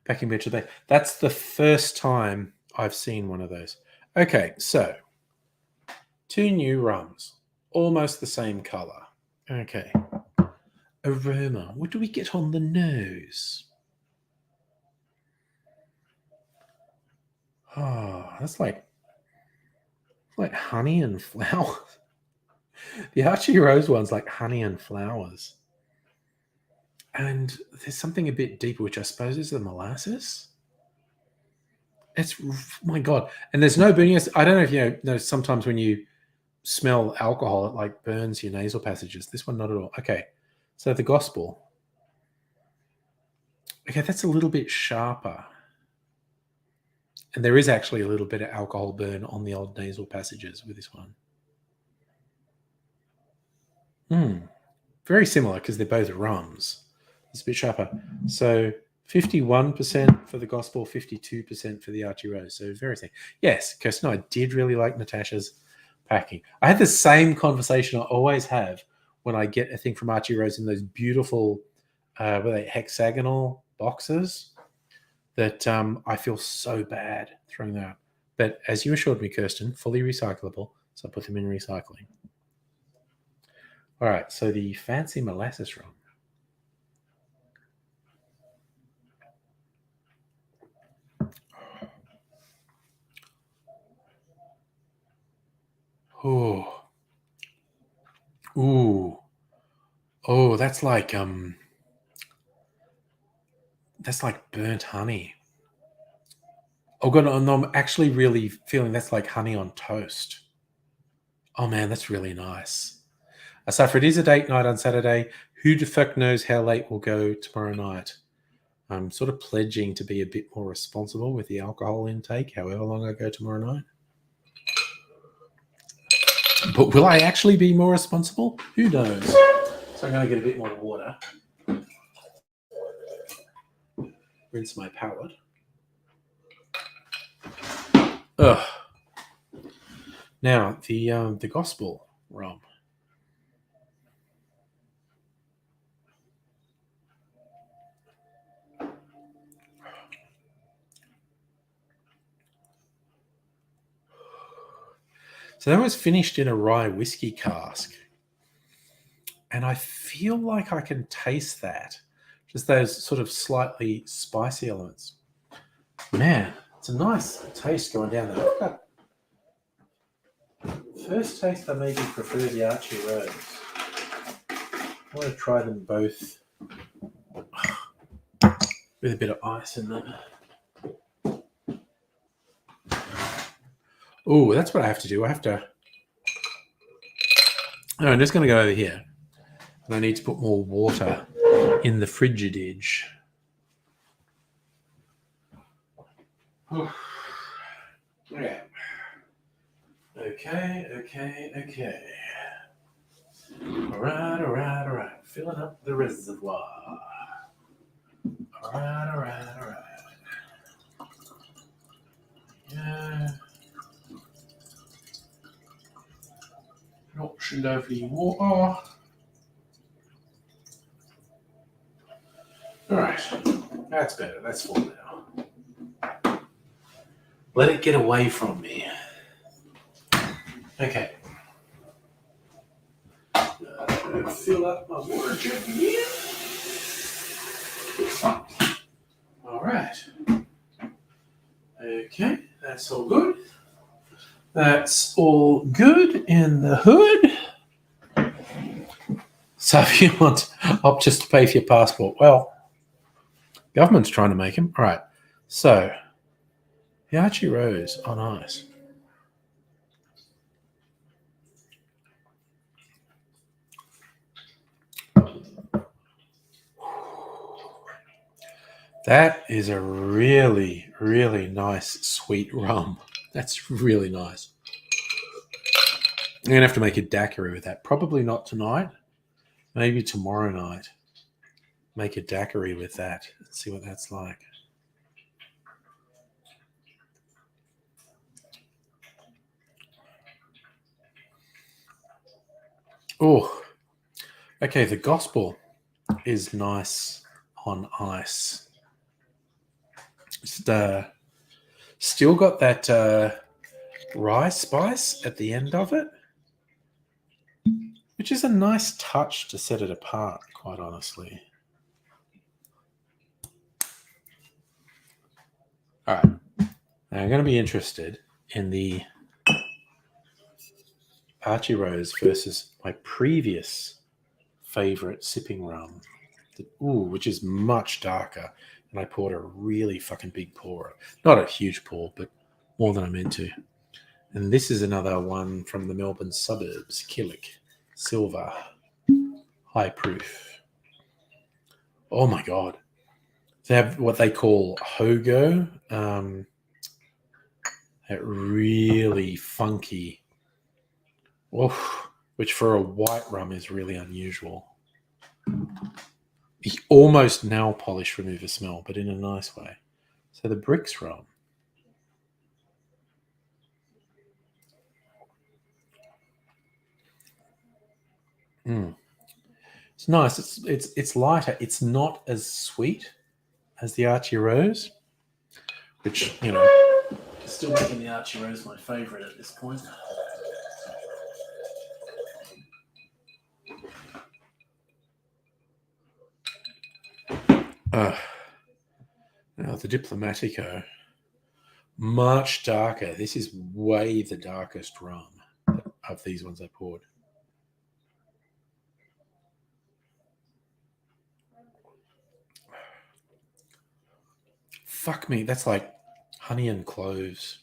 packing picture there. That's the first time I've seen one of those. Okay, so two new rums, almost the same color. Okay. Aroma. What do we get on the nose? Oh, that's like honey and flowers. The Archie Rose one's like honey and flowers. And there's something a bit deeper, which I suppose is the molasses. It's, my God. And there's no burning. I don't know if you know, sometimes when you smell alcohol, it like burns your nasal passages. This one, not at all. Okay. So the Gospel. Okay, that's a little bit sharper. And there is actually a little bit of alcohol burn on the old nasal passages with this one. Very similar because they're both rums. It's a bit sharper. So 51% for the Gospel, 52% for the Archie Rose. So very same. Yes, Kirsten, I did really like Natasha's packing. I had the same conversation I always have when I get a thing from Archie Rose in those beautiful hexagonal boxes that I feel so bad throwing them out. But as you assured me, Kirsten, fully recyclable, so I put them in recycling. All right, so the fancy molasses rum. Oh, ooh, oh, that's like burnt honey. Oh God, no, I'm actually really feeling that's like honey on toast. Oh man, that's really nice. So for it is a date night on Saturday. Who the fuck knows how late we'll go tomorrow night? I'm sort of pledging to be a bit more responsible with the alcohol intake, however long I go tomorrow night. But will I actually be more responsible? Who knows? So I'm going to get a bit more water. Rinse my palate. Ugh. Now, the Gospel rum. So that was finished in a rye whiskey cask. And I feel like I can taste that. Just those sort of slightly spicy elements. Man, it's a nice taste going down there. First taste, I maybe prefer the Archie Rose. I want to try them both with a bit of ice in them. Oh, that's what I have to do. No, I'm just going to go over here. And I need to put more water in the Frigidage. Okay. Okay. All right. Filling up the reservoir. All right. Yeah. Not lovely water. All right. That's better. That's full now. Let it get away from me. Okay. Fill up my water jug here. All right. Okay, that's all good. That's all good in the hood. So if you want Optus to pay for your passport, well, government's trying to make them. All right. So the Archie Rose on ice. That is a really, really nice sweet rum. That's really nice. I'm going to have to make a daiquiri with that. Probably not tonight. Maybe tomorrow night. Make a daiquiri with that. Let's see what that's like. Oh, okay. The gospel is nice on ice. Just, still got that rye spice at the end of it, which is a nice touch to set it apart, quite honestly. All right. Now I'm going to be interested in the Archie Rose versus my previous favorite sipping rum, which is much darker. And I poured a really fucking big pour. Not a huge pour, but more than I meant to. And this is another one from the Melbourne suburbs, Killick Silver, high proof. Oh my God. They have what they call Hogo, that really funky, which for a white rum is really unusual. The almost nail polish remover smell, but in a nice way. So the Bricks rum. It's nice. It's lighter. It's not as sweet as the Archie Rose, which, you know, is still making the Archie Rose my favourite at this point. Now the Diplomatico, much darker. This is way the darkest rum of these ones I poured. Fuck me, that's like honey and cloves.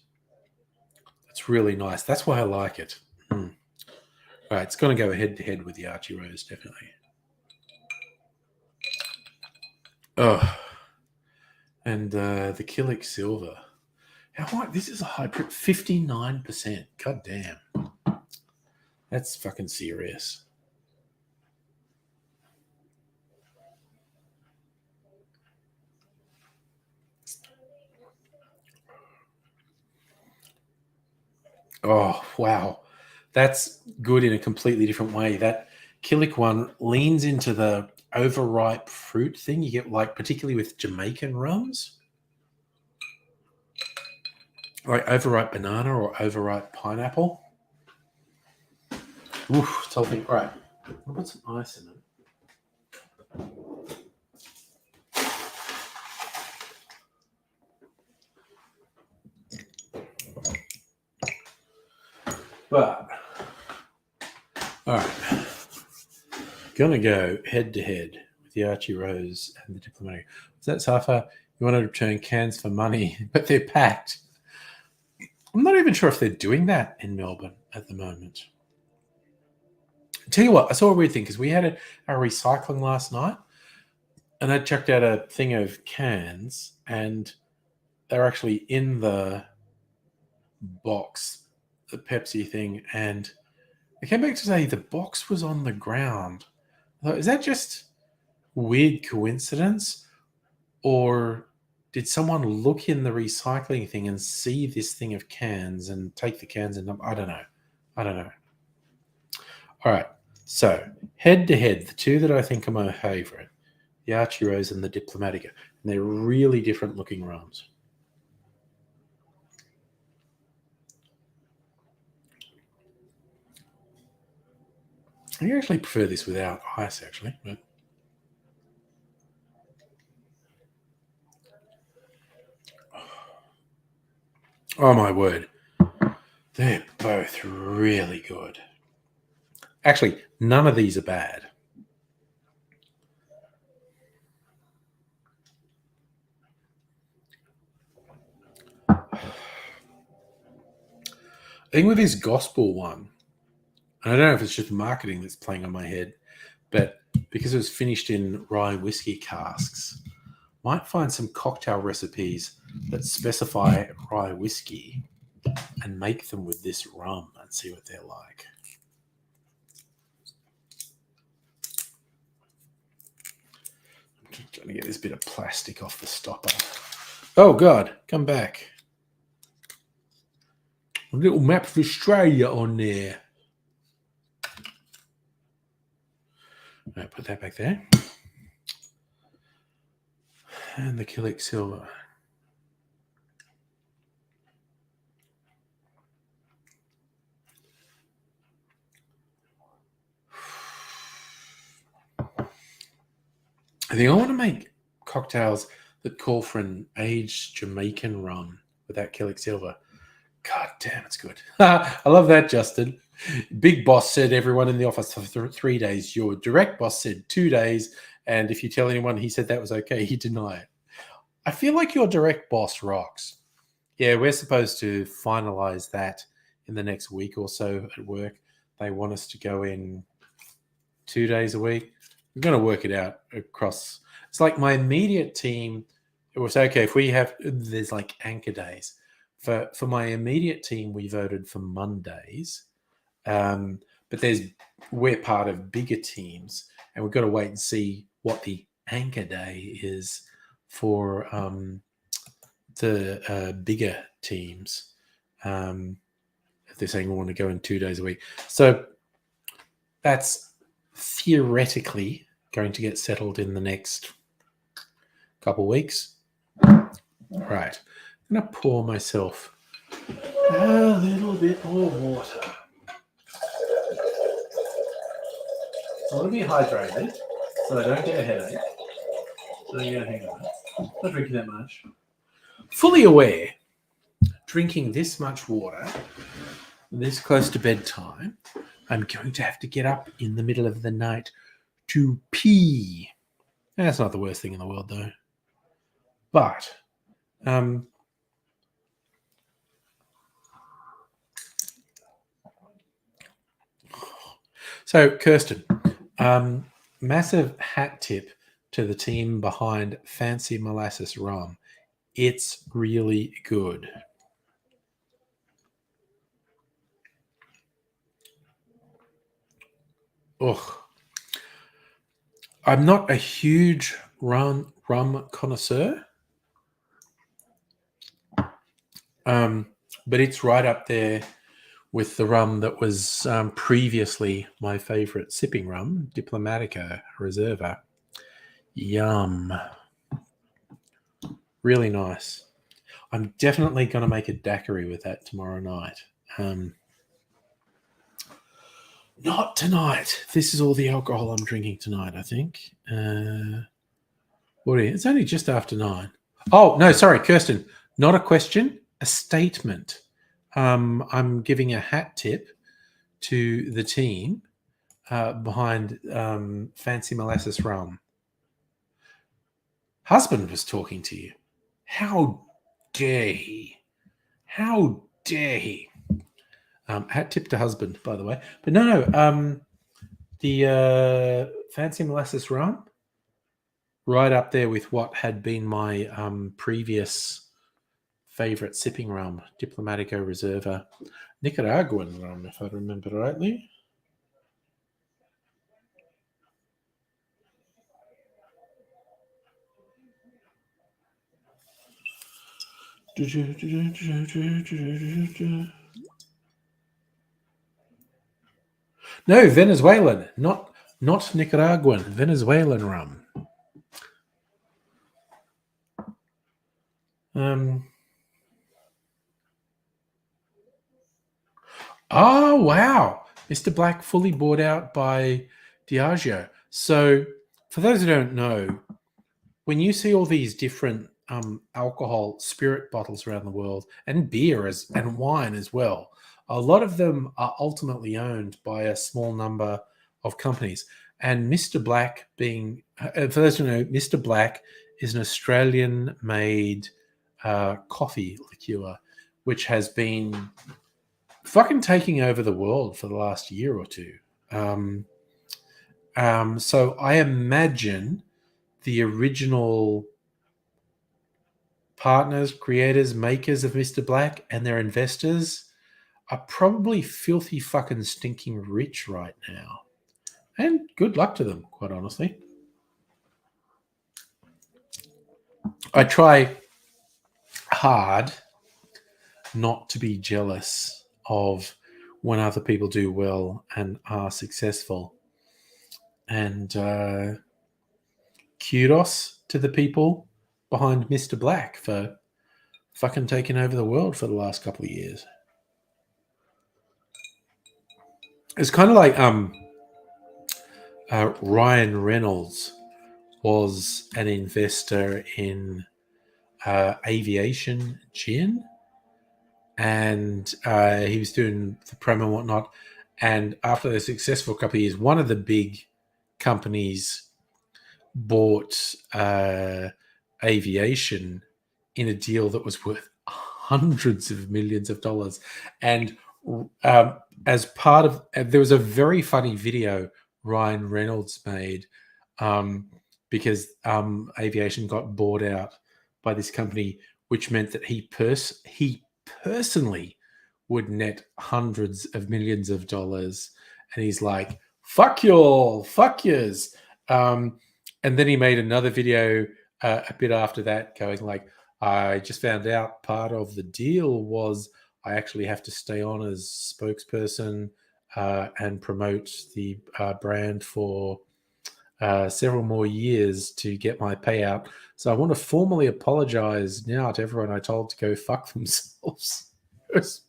It's really nice. That's why I like it. All right, it's going to go head to head with the Archie Rose, definitely. Oh, and the Killick Silver. This is a high proof, 59%. God damn. That's fucking serious. Oh, wow. That's good in a completely different way. That Killick one leans into the overripe fruit thing you get, like, particularly with Jamaican rums. Like overripe banana or overripe pineapple. Oof, it's whole thing. All right. I'll put some ice in it. But, all right. Gonna go head to head with the Archie Rose and the Diplomatic. So that's Safa. You want to return cans for money, but they're packed. I'm not even sure if they're doing that in Melbourne at the moment. Tell you what, I saw a weird thing because we had our recycling last night, and I checked out a thing of cans, and they're actually in the box, the Pepsi thing, and I came back to say the box was on the ground. I thought, is that just weird coincidence, or did someone look in the recycling thing and see this thing of cans and take the cans and I don't know. All right, so head to head, the two that I think are my favorite, the Archie Rose and the Diplomatica, and they're really different looking rums. I actually prefer this without ice, actually. But oh my word, they're both really good. Actually, none of these are bad. I think with this gospel one, and I don't know if it's just marketing that's playing on my head, but because it was finished in rye whiskey casks, might find some cocktail recipes that specify rye whiskey and make them with this rum and see what they're like. I'm just trying to get this bit of plastic off the stopper. Oh, God, come back. A little map of Australia on there. Right, put that back there. And the Killick Silver. I think I want to make cocktails that call for an aged Jamaican rum with that Killick Silver. God damn, it's good. I love that, Justin. Big boss said everyone in the office for 3 days. Your direct boss said 2 days. And if you tell anyone he said that was okay, he deny it. I feel like your direct boss rocks. Yeah, we're supposed to finalize that in the next week or so at work. They want us to go in 2 days a week. We're going to work it out across. It's like my immediate team. It was okay if we have, there's like anchor days. For my immediate team, we voted for Mondays. But we're part of bigger teams, and we've got to wait and see what the anchor day is for the bigger teams. If they're saying we want to go in 2 days a week. So that's theoretically going to get settled in the next couple of weeks. Right. I'm going to pour myself a little bit more water. I want to be hydrated so I don't get a headache. So yeah, hang on. Not drinking that much. Fully aware, drinking this much water, this close to bedtime, I'm going to have to get up in the middle of the night to pee. That's not the worst thing in the world, though. But, so Kirsten, massive hat tip to the team behind Fancy Molasses Rum. It's really good. Ugh. I'm not a huge rum connoisseur, but it's right up there with the rum that was previously my favorite sipping rum, Diplomatica Reserva. Yum. Really nice. I'm definitely going to make a daiquiri with that tomorrow night. Not tonight. This is all the alcohol I'm drinking tonight, I think. What are you? It's only just after 9. Oh, no, sorry, Kirsten. Not a question, a statement. I'm giving a hat tip to the team behind Fancy Molasses Rum. Husband was talking to you. How dare he? How dare he? Hat tip to husband, by the way. But no. The Fancy Molasses Rum, right up there with what had been my previous favorite sipping rum, Diplomatico Reserva Nicaraguan rum, if I remember rightly. No, Venezuelan, not Nicaraguan, Venezuelan rum. Oh, wow. Mr. Black fully bought out by Diageo. So, for those who don't know, when you see all these different alcohol spirit bottles around the world and beer and wine as well, a lot of them are ultimately owned by a small number of companies. And Mr. Black being, for those who know, Mr. Black is an Australian-made coffee liqueur, which has been fucking taking over the world for the last year or two. So I imagine the original partners, creators, makers of Mr. Black and their investors are probably filthy fucking stinking rich right now. And good luck to them, quite honestly. I try hard not to be jealous of when other people do well and are successful. And kudos to the people behind Mr. Black for fucking taking over the world for the last couple of years. It's kind of like Ryan Reynolds was an investor in aviation gin, and he was doing the promo and whatnot. And after the successful couple of years, one of the big companies bought aviation in a deal that was worth hundreds of millions of dollars. And as part of, there was a very funny video Ryan Reynolds made because aviation got bought out by this company, which meant that he personally would net hundreds of millions of dollars. And he's like, fuck y'all, fuck yous. And then he made another video a bit after that going like, I just found out part of the deal was I actually have to stay on as spokesperson and promote the brand for several more years to get my payout. So I want to formally apologize now to everyone I told to go fuck themselves. It's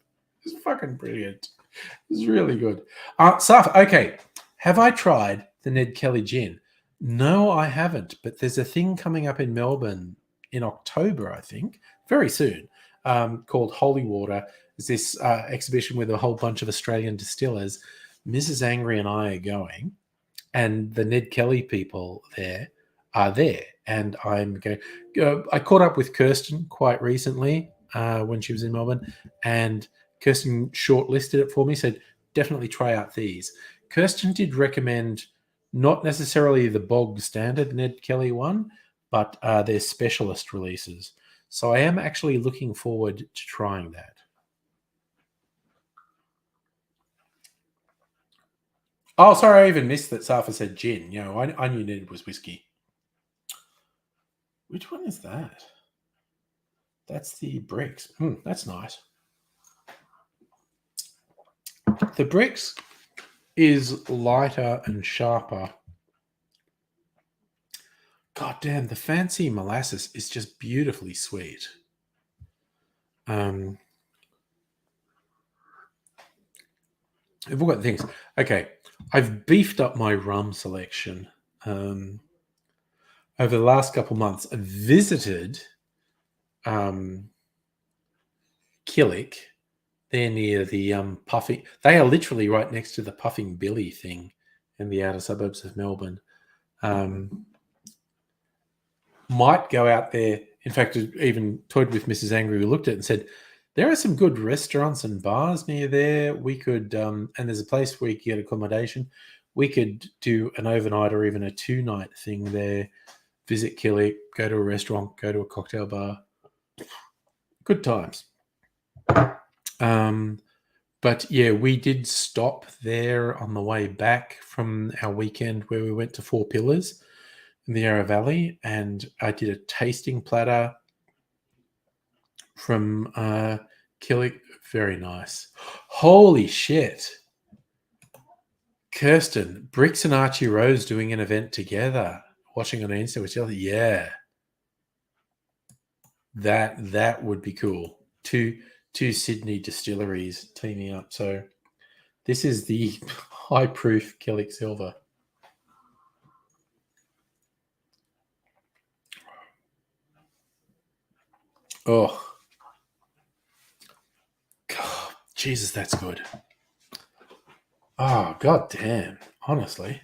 fucking brilliant. It's really good. Saf, okay. Have I tried the Ned Kelly gin? No, I haven't. But there's a thing coming up in Melbourne in October, I think, very soon, called Holy Water. It's this exhibition with a whole bunch of Australian distillers. Mrs. Angry and I are going, and the Ned Kelly people there are there. And I'm going. I caught up with Kirsten quite recently when she was in Melbourne, and Kirsten shortlisted it for me. Said definitely try out these. Kirsten did recommend not necessarily the bog standard Ned Kelly one, but their specialist releases. So I am actually looking forward to trying that. Oh, sorry, I even missed that Safa said gin. You know, I knew Ned was whiskey. Which one is that? That's the bricks. That's nice. The bricks is lighter and sharper. God damn, the fancy molasses is just beautifully sweet. We've all got things. Okay, I've beefed up my rum selection over the last couple months. I visited Killick. They're near the Puffing. They are literally right next to the Puffing Billy thing in the outer suburbs of Melbourne. Might go out there. In fact, even toyed with Mrs. Angry, who looked at it and said, there are some good restaurants and bars near there. We could, and there's a place where you can get accommodation. We could do an overnight or even a 2-night thing there. Visit Killick, go to a restaurant, go to a cocktail bar. Good times. But yeah, we did stop there on the way back from our weekend where we went to Four Pillars in the Yarra Valley, and I did a tasting platter from Killick. Very nice. Holy shit. Kirsten, Bricks and Archie Rose doing an event together, watching on Insta with each other. Yeah. That would be cool. Two Sydney distilleries teaming up. So this is the high proof Killick Silver. Oh, God, Jesus, that's good. Oh, God damn. Honestly.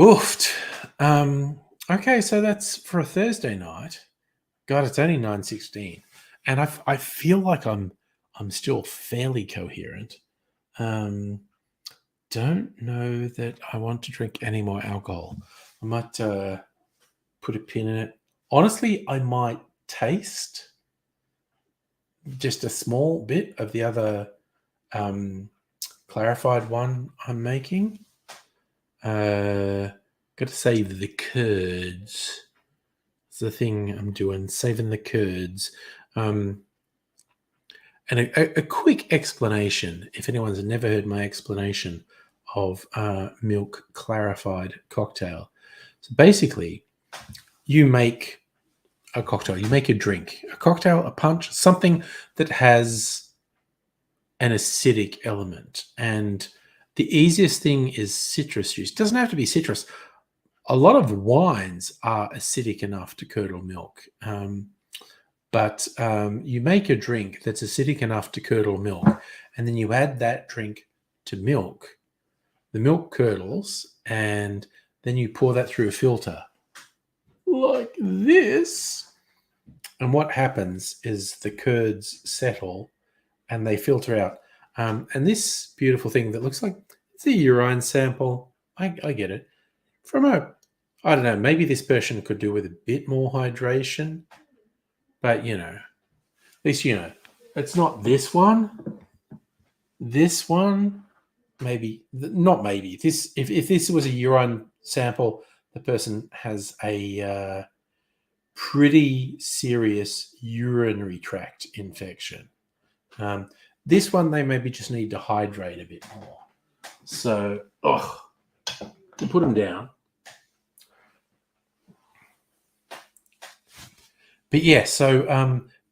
Oofed. Okay, so that's for a Thursday night. God, it's only 9:16. And I feel like I'm still fairly coherent. Don't know that I want to drink any more alcohol. I might put a pin in it. Honestly, I might taste just a small bit of the other clarified one I'm making. Got to save the curds. It's the thing I'm doing, saving the curds. And a quick explanation, if anyone's never heard my explanation of milk clarified cocktail. So basically, you make a cocktail, you make a drink, a cocktail, a punch, something that has an acidic element. And the easiest thing is citrus juice. It doesn't have to be citrus. A lot of wines are acidic enough to curdle milk. But you make a drink that's acidic enough to curdle milk, and then you add that drink to milk. The milk curdles, and then you pour that through a filter like this. And what happens is the curds settle and they filter out. And this beautiful thing that looks like it's a urine sample, I get it. I don't know, maybe this person could do with a bit more hydration, but at least it's not this one. This one, maybe not. Maybe this. If this was a urine sample, the person has a pretty serious urinary tract infection. This one, they maybe just need to hydrate a bit more. So, you put them down. But yeah, so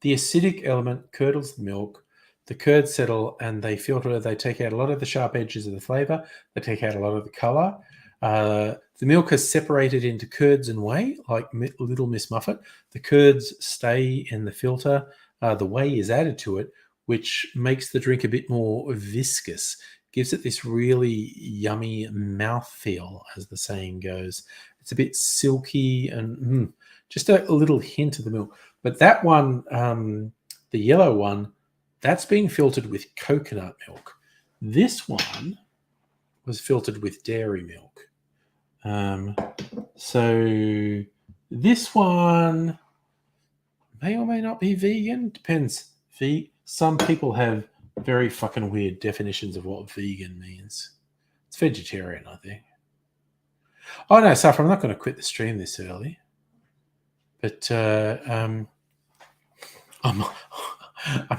the acidic element curdles the milk, the curds settle, and they filter. They take out a lot of the sharp edges of the flavor. They take out a lot of the color. The milk has separated into curds and whey, like Little Miss Muffet. The curds stay in the filter. The whey is added to it, which makes the drink a bit more viscous, gives it this really yummy mouthfeel, as the saying goes. It's a bit silky and just a little hint of the milk. But that one, the yellow one, that's being filtered with coconut milk. This one was filtered with dairy milk. So this one may or may not be vegan. Depends. Some people have very fucking weird definitions of what vegan means. It's vegetarian, I think. Oh no, Safra, I'm not going to quit the stream this early. But I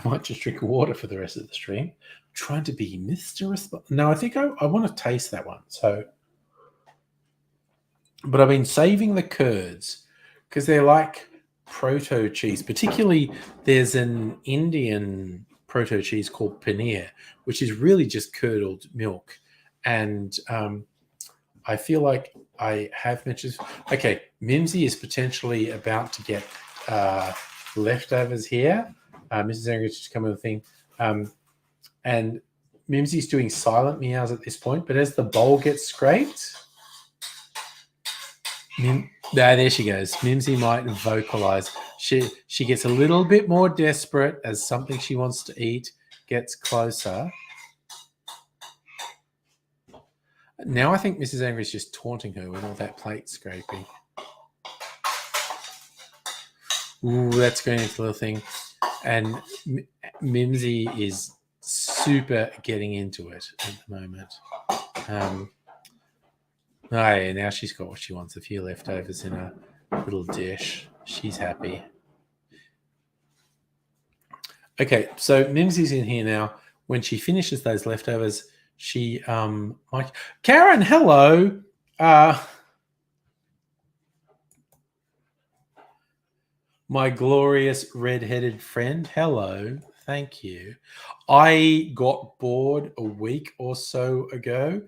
might just drink water for the rest of the stream. I'm trying to be Mr. No, I think I want to taste that one. So, but I've been saving the curds because they're like proto cheese. Particularly, there's an Indian proto cheese called paneer, which is really just curdled milk. And I feel like I have mentioned. Okay, Mimsy is potentially about to get leftovers here. Mrs. Angry's just come with a thing. And Mimsy's doing silent meows at this point, but as the bowl gets scraped, there she goes. Mimsy might vocalize. She gets a little bit more desperate as something she wants to eat gets closer. Now I think Mrs. Angry is just taunting her with all that plate scraping. Ooh, that's going into the little thing. And Mimsy is super getting into it at the moment. Now she's got what she wants, a few leftovers in a little dish. She's happy. Okay, so Mimsy's in here now. When she finishes those leftovers, she Karen, hello. My glorious red-headed friend, hello. Thank you. I got bored a week or so ago,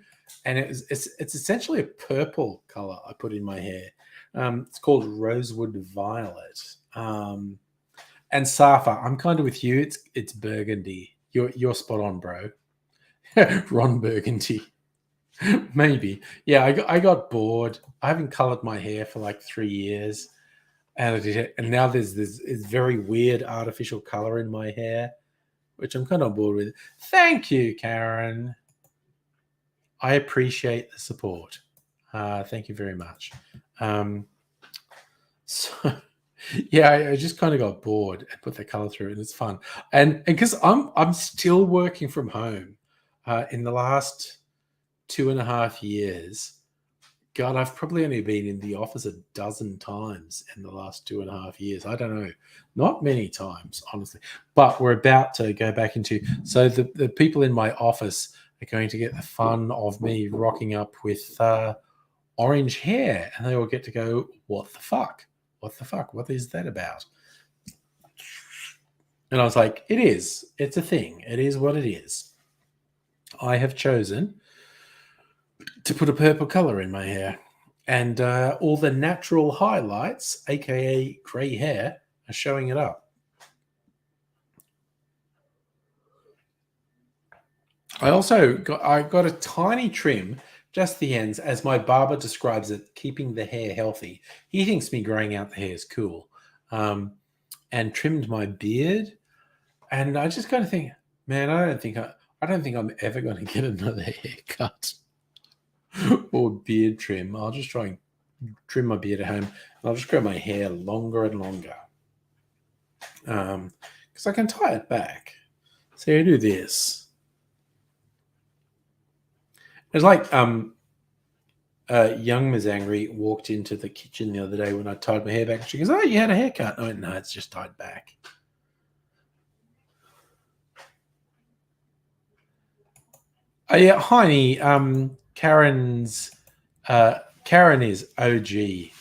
and it's essentially a purple color I put in my hair. It's called rosewood violet. And Safa, I'm kind of with you. It's burgundy. You're spot on, bro. Ron Burgundy. Maybe. Yeah, I got bored. I haven't colored my hair for like 3 years. And now there's this very weird artificial color in my hair, which I'm kind of bored with. Thank you, Karen. I appreciate the support. Thank you very much. So yeah, I just kind of got bored and put the color through, and it's fun. And because I'm still working from home, in the last 2.5 years. God, I've probably only been in the office a dozen times in the last 2.5 years. I don't know. Not many times, honestly. But we're about to go back into... So the people in my office are going to get the fun of me rocking up with orange hair. And they will get to go, what the fuck? What the fuck? What is that about? And I was like, it is. It's a thing. It is what it is. I have chosen to put a purple color in my hair, and all the natural highlights, aka gray hair, are showing it up. I got a tiny trim, just the ends, as my barber describes it, keeping the hair healthy. He thinks me growing out the hair is cool, and trimmed my beard. And I just kind of think, man, I don't think I'm ever going to get another haircut. Or beard trim. I'll just try and trim my beard at home, and I'll just grow my hair longer and longer, because I can tie it back. So I do this. It's like young Ms. Angry walked into the kitchen the other day when I tied my hair back. She goes, "Oh, you had a haircut?" I went, "No, it's just tied back." Oh, yeah, Heine, Karen is OG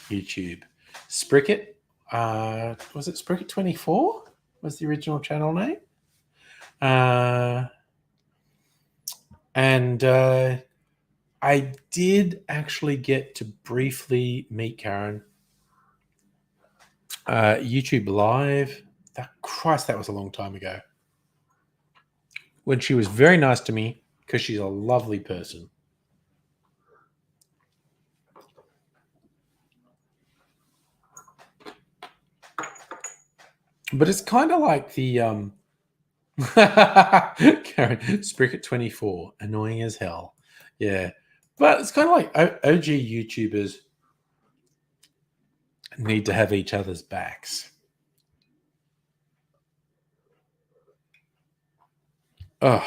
YouTube. Spricket, was it Spricket 24? Was the original channel name? And I did actually get to briefly meet Karen. YouTube Live. Christ, that was a long time ago. When she was very nice to me, because she's a lovely person. But it's kind of like the Karen Spricket 24, annoying as hell. Yeah. But it's kind of like OG YouTubers need to have each other's backs. Oh,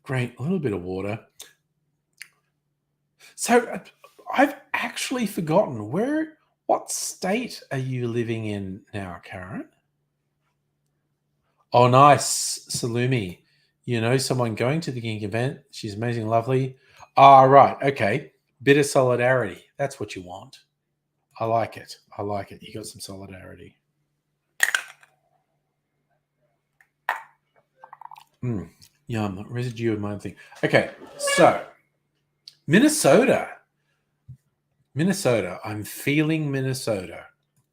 great. A little bit of water. So I've actually forgotten what state are you living in now, Karen? Oh, nice. Salumi. You know someone going to the gig event. She's amazing, lovely. Ah, right. Okay. Bit of solidarity. That's what you want. I like it. I like it. You got some solidarity. Yum. Residue of my own thing. Okay, so Minnesota. I'm feeling Minnesota.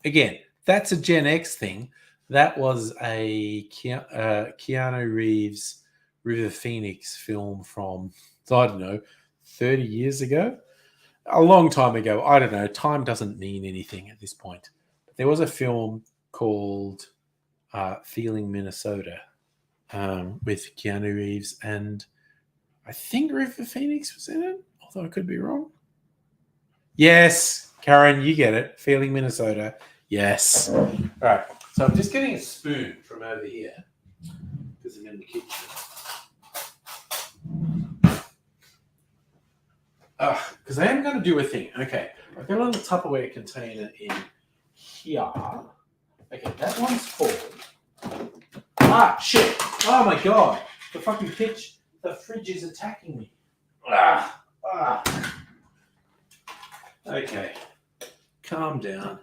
Again, that's a Gen X thing. That was a Keanu Reeves River Phoenix film from, I don't know, 30 years ago. A long time ago. I don't know. Time doesn't mean anything at this point. There was a film called Feeling Minnesota with Keanu Reeves, and I think River Phoenix was in it, although I could be wrong. Yes, Karen, you get it. Feeling Minnesota. Yes. All right. So I'm just getting a spoon from over here because I'm in the kitchen. Because I am going to do a thing. Okay. I've got a little Tupperware container in here. Okay, that one's full. Shit. Oh my god. The fucking the fridge is attacking me. Okay. Calm down.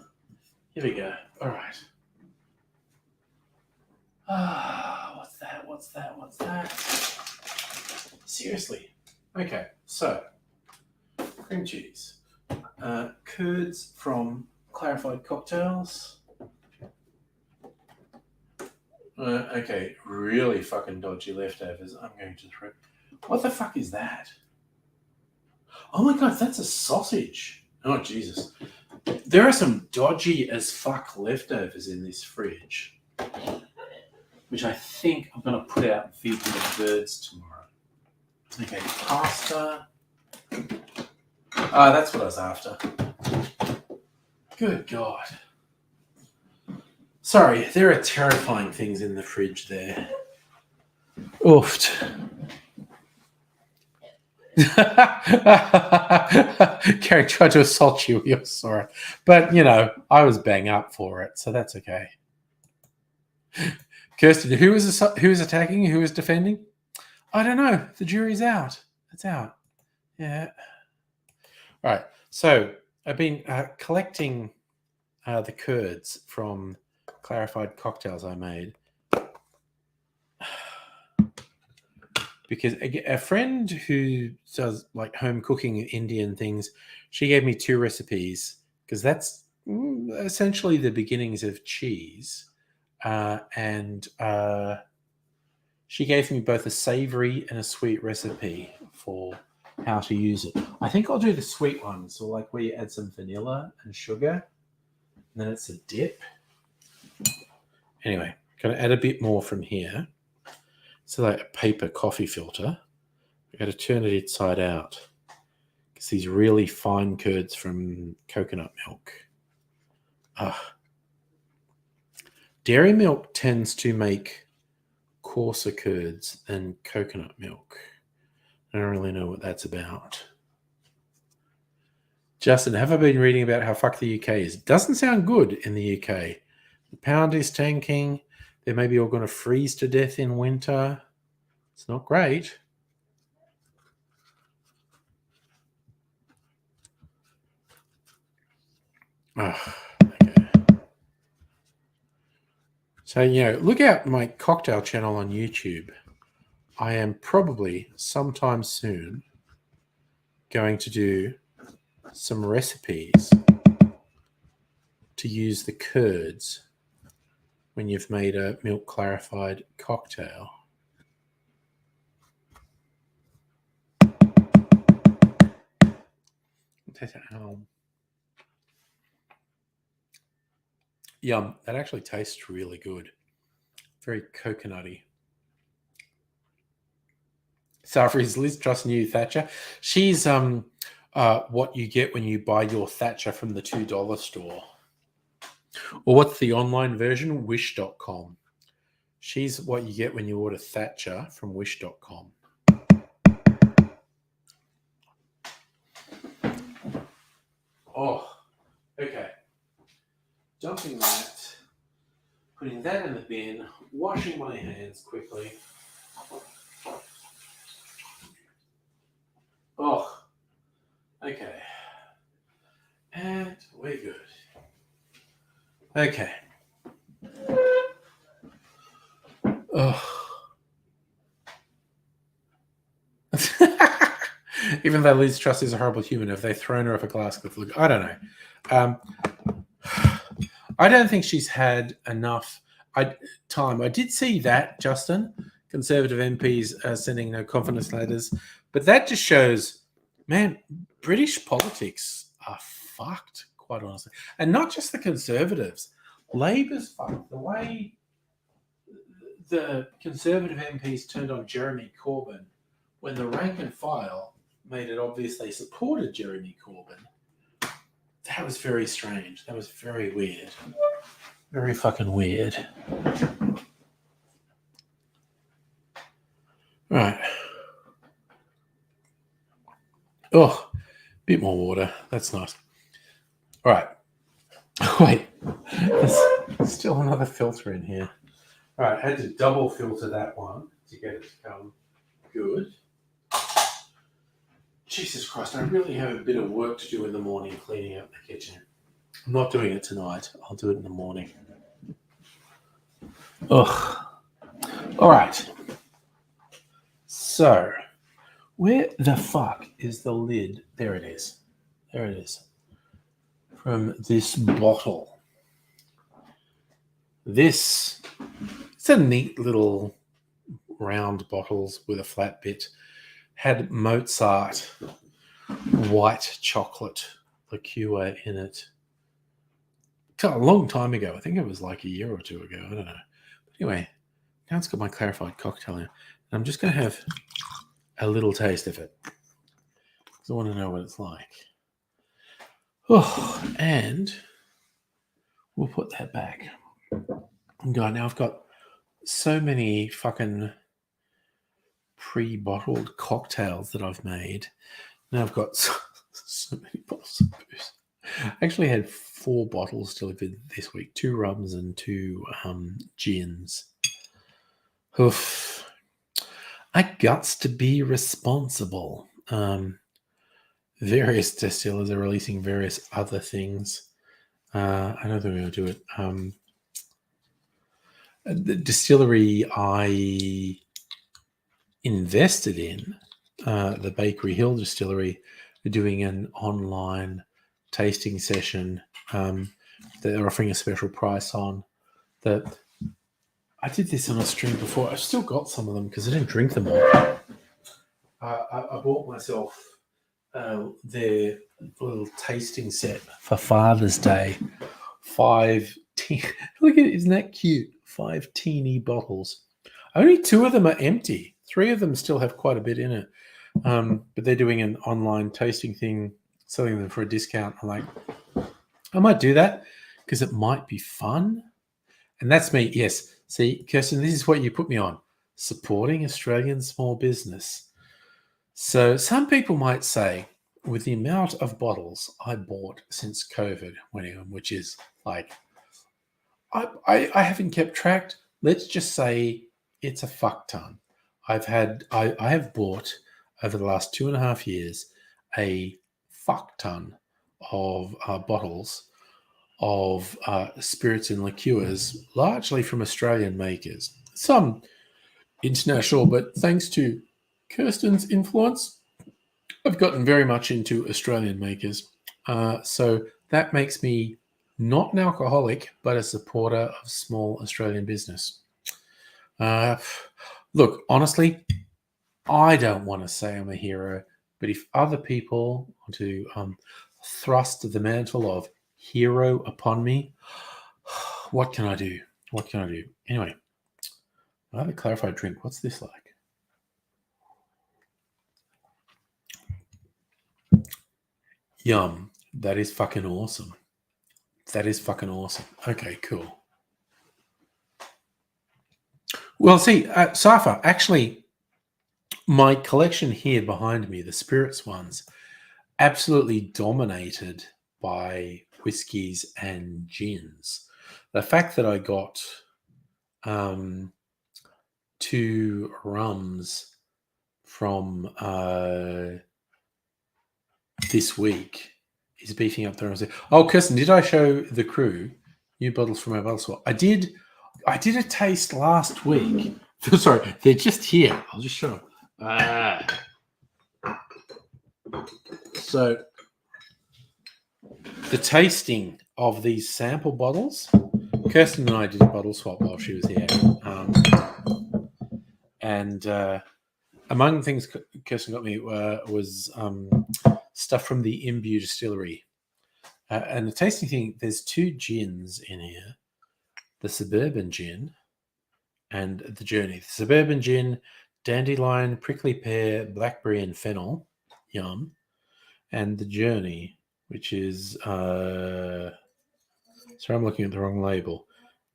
Here we go. All right. What's that? Seriously. Okay, so cream cheese. Curds from Clarified Cocktails. Okay, really fucking dodgy leftovers. I'm going to throw. What the fuck is that? Oh my god, that's a sausage. Oh Jesus. There are some dodgy as fuck leftovers in this fridge, which I think I'm going to put out and feed to the birds tomorrow. Okay, pasta. That's what I was after. Good God. Sorry, there are terrifying things in the fridge there. Oofed. Carrie tried to assault you. You're sorry. But, I was bang up for it, so that's okay. Kirsten, who was attacking? Who was defending? I don't know. The jury's out. It's out. Yeah. All right. So I've been collecting the curds from Clarified Cocktails I made because a friend who does like home cooking Indian things, she gave me 2 recipes because that's essentially the beginnings of cheese. And she gave me both a savory and a sweet recipe for how to use it. I think I'll do the sweet one. So like where you add some vanilla and sugar, and then it's a dip. Anyway, going to add a bit more from here. So like a paper coffee filter. I've got to turn it inside out. It's these really fine curds from coconut milk. Dairy milk tends to make coarser curds than coconut milk. I don't really know what that's about. Justin, have I been reading about how fucked the UK is? It doesn't sound good in the UK. The pound is tanking. They're maybe all going to freeze to death in winter. It's not great. Okay. So, look out my cocktail channel on YouTube. I am probably sometime soon going to do some recipes to use the curds when you've made a milk clarified cocktail. Yum, that actually tastes really good. Very coconutty. Safri, is Liz trusting you, Thatcher? She's what you get when you buy your Thatcher from the $2 store. Or what's the online version? Wish.com. She's what you get when you order Thatcher from Wish.com. Oh, okay. Dumping that, putting that in the bin, washing my hands quickly. Oh, okay. And we're good. Okay. Oh. Even though Liz Truss is a horrible human, if they've thrown her off a glass cliff, look, I don't know. I don't think she's had enough time. I did see that, Justin, Conservative MPs sending no confidence letters, but that just shows, man, British politics are fucked, quite honestly. And not just the Conservatives. Labor's fucked. The way the Conservative MPs turned on Jeremy Corbyn when the rank and file made it obvious they supported Jeremy Corbyn. That was very strange. That was very weird. Very fucking weird. Right. Oh, bit more water. That's nice. All right. Wait. There's still another filter in here. All right. I had to double filter that one to get it to come good. Jesus Christ, I really have a bit of work to do in the morning cleaning up the kitchen. I'm not doing it tonight. I'll do it in the morning. Ugh. All right. So, where the fuck is the lid? There it is. There it is. From this bottle. It's a neat little round bottles with a flat bit. Had Mozart white chocolate liqueur in it. A long time ago. I think it was like a year or two ago. I don't know. But anyway, now it's got my clarified cocktail in. And I'm just going to have a little taste of it. Because I want to know what it's like. Oh, and we'll put that back. God, now I've got so many fucking pre-bottled cocktails that I've made. Now I've got so many bottles of booze. I actually had 4 bottles delivered this week, 2 rums and 2 gins. Oof. I guts to be responsible. Various distillers are releasing various other things. I don't think we're going to do it. The distillery I invested in, the Bakery Hill Distillery, are doing an online tasting session that they're offering a special price on. That I did this on a stream before. I've still got some of them because I didn't drink them all. I bought myself their little tasting set for Father's Day. 5 look at it, isn't that cute? 5 teeny bottles. Only 2 of them are empty. 3 of them still have quite a bit in it. But they're doing an online tasting thing, selling them for a discount. I'm like, I might do that because it might be fun. And that's me. Yes. See, Kirsten, this is what you put me on. Supporting Australian small business. So some people might say, with the amount of bottles I bought since COVID went in, which is like, I haven't kept track. Let's just say it's a fuck ton. I have bought over the last 2.5 years a fuck ton of bottles of spirits and liqueurs, largely from Australian makers. Some international, but thanks to Kirsten's influence, I've gotten very much into Australian makers. So that makes me not an alcoholic, but a supporter of small Australian business. Look, honestly, I don't want to say I'm a hero, but if other people want to thrust the mantle of hero upon me, what can I do? What can I do? Anyway, I have a clarified drink. What's this like? Yum. That is fucking awesome. That is fucking awesome. Okay, cool. Well, see, Safa, actually, my collection here behind me, the spirits ones, absolutely dominated by whiskies and gins. The fact that I got 2 rums from this week is beefing up the rums. Oh, Kirsten, did I show the crew new bottles from our bottle swap? I did a taste last week. Sorry, they're just here. I'll just show them. So the tasting of these sample bottles, Kirsten and I did a bottle swap while she was here. Among the things Kirsten got me was stuff from the Imbue Distillery. And the tasting thing, there's 2 gins in here. The Suburban Gin and the Journey. The Suburban Gin, dandelion, prickly pear, blackberry, and fennel. Yum. And the Journey, which is... sorry, I'm looking at the wrong label.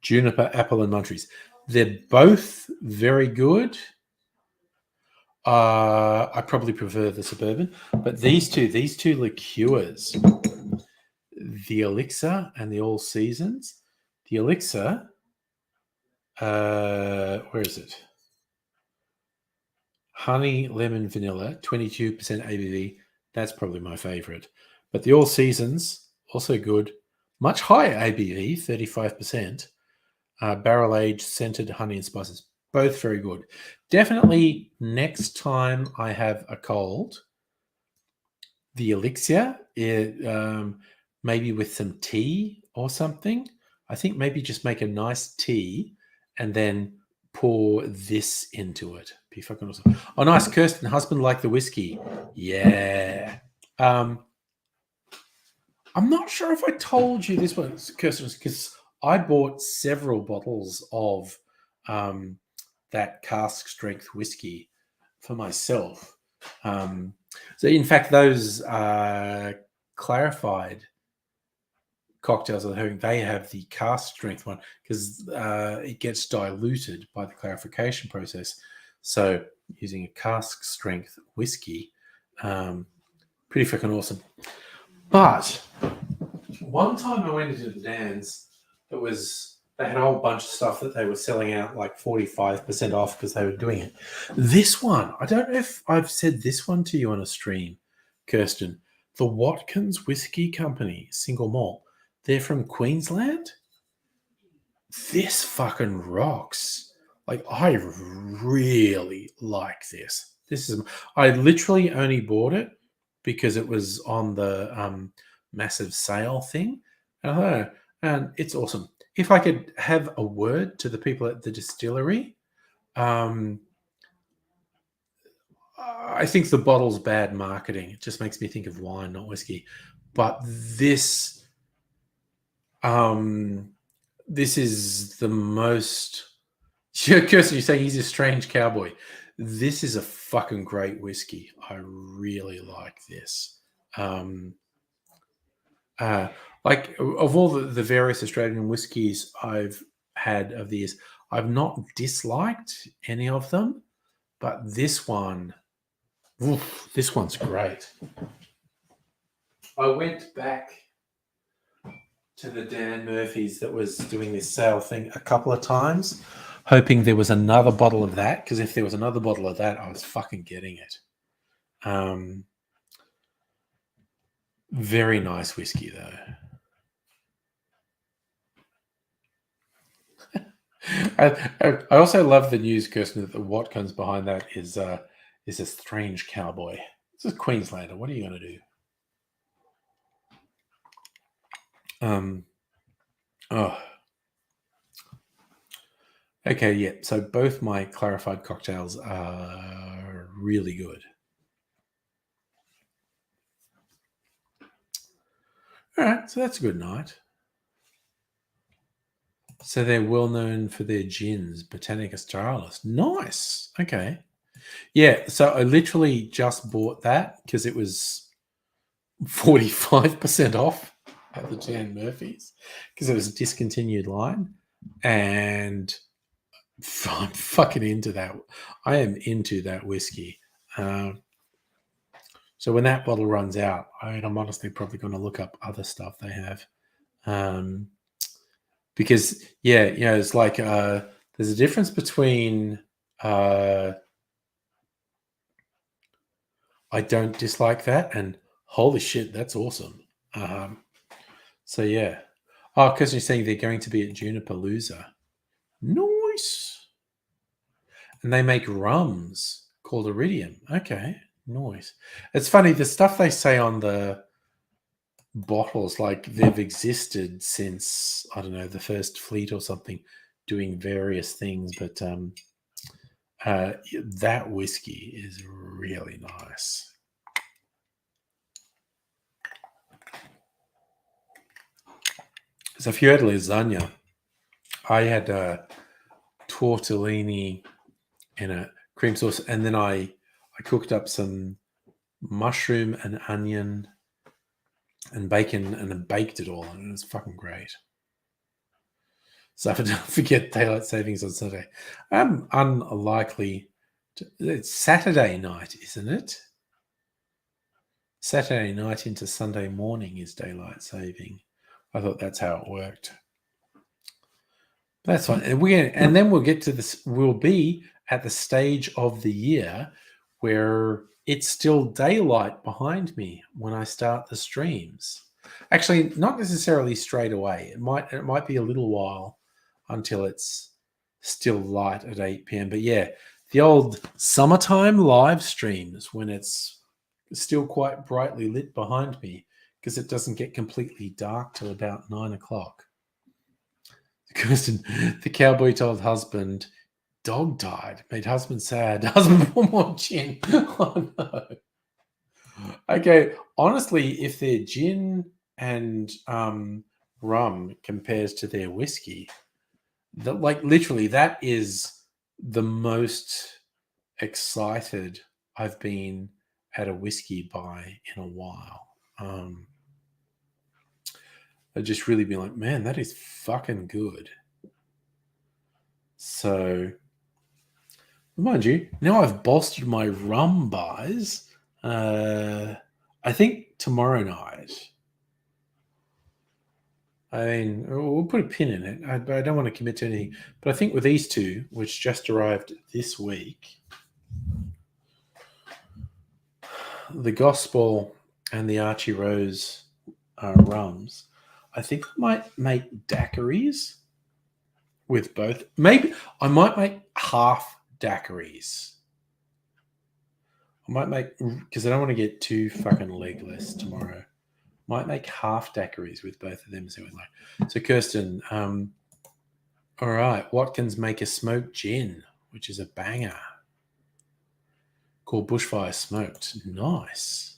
Juniper, apple, and munchies. They're both very good. I probably prefer the Suburban, but these two liqueurs, the Elixir and the All Seasons. The Elixir, where is it? Honey, lemon, vanilla, 22% ABV. That's probably my favorite. But the All Seasons, also good. Much higher ABV, 35%. Barrel aged, scented honey and spices. Both very good. Definitely next time I have a cold, the Elixir, maybe with some tea or something. I think maybe just make a nice tea and then pour this into it. Be fucking awesome. Oh, nice. Kirsten, husband like the whiskey. Yeah. I'm not sure if I told you this one, Kirsten, because I bought several bottles of that cask strength whiskey for myself. So, in fact, those clarified cocktails of the herring, they have the cask strength one because it gets diluted by the clarification process. So, using a cask strength whiskey, pretty freaking awesome. But one time I went into the Dan's, they had a whole bunch of stuff that they were selling out like 45% off because they were doing it. This one, I don't know if I've said this one to you on a stream, Kirsten. The Watkins Whiskey Company, single malt. They're from Queensland. This fucking rocks. Like, I really like this. I literally only bought it because it was on the massive sale thing. And it's awesome. If I could have a word to the people at the distillery, I think the bottle's bad marketing. It just makes me think of wine, not whiskey. But this is the most... Kirsten, you say he's a strange cowboy. This is a fucking great whiskey. I really like this. Like, of all the various Australian whiskies I've had of these, I've not disliked any of them, but this one, this one's great. I went back to the Dan Murphy's that was doing this sale thing a couple of times, hoping there was another bottle of that, because if there was another bottle of that, I was fucking getting it. Very nice whiskey, though. I also love the news, Kirsten, that what comes behind that is a strange cowboy. This is Queenslander. What are you going to do? Okay, yeah. So both my clarified cocktails are really good. All right, so that's a good night. So they're well known for their gins, Botanica Australis. Nice. Okay. Yeah, so I literally just bought that because it was 45% off at the Dan Murphy's because it was a discontinued line. And I'm fucking into that. I am into that whiskey. So when that bottle runs out, I'm honestly probably going to look up other stuff they have. Because, yeah, it's like there's a difference between I don't dislike that and holy shit, that's awesome. So, yeah. Oh, because you're saying they're going to be at Juniperpalooza. Nice. And they make rums called Iridium. Okay. Noise. It's funny, the stuff they say on the bottles, like they've existed since, I don't know, the first fleet or something, doing various things, but that whiskey is really nice. So if you had lasagna, I had tortellini in a cream sauce, and then I cooked up some mushroom and onion and bacon and then baked it all, and it was fucking great. So don't forget daylight savings on Sunday. I'm unlikely to, it's Saturday night, isn't it? Saturday night into Sunday morning is daylight saving. I thought that's how it worked. That's fine. And then we'll get to this. We'll be at the stage of the year where it's still daylight behind me when I start the streams. Actually, not necessarily straight away. It might be a little while until it's still light at 8 p.m. But yeah, the old summertime live streams when it's still quite brightly lit behind me because it doesn't get completely dark till about 9 o'clock. Kirsten, the cowboy told husband, dog died, made husband sad. Husband pour more gin. Oh no. Okay, honestly, if their gin and rum compares to their whiskey, literally that is the most excited I've been at a whiskey buy in a while. I've just really been like, man, that is fucking good. So, mind you, now I've bolstered my rum buys. I think tomorrow night. I mean, we'll put a pin in it, but I don't want to commit to anything. But I think with these two, which just arrived this week, the Gospel and the Archie Rose rums, I think I might make daiquiris with both. Maybe I might make half daiquiris. I might make, because I don't want to get too fucking legless tomorrow. Might make half daiquiris with both of them. So Kirsten, all right, Watkins make a smoked gin, which is a banger, called Bushfire Smoked. Nice.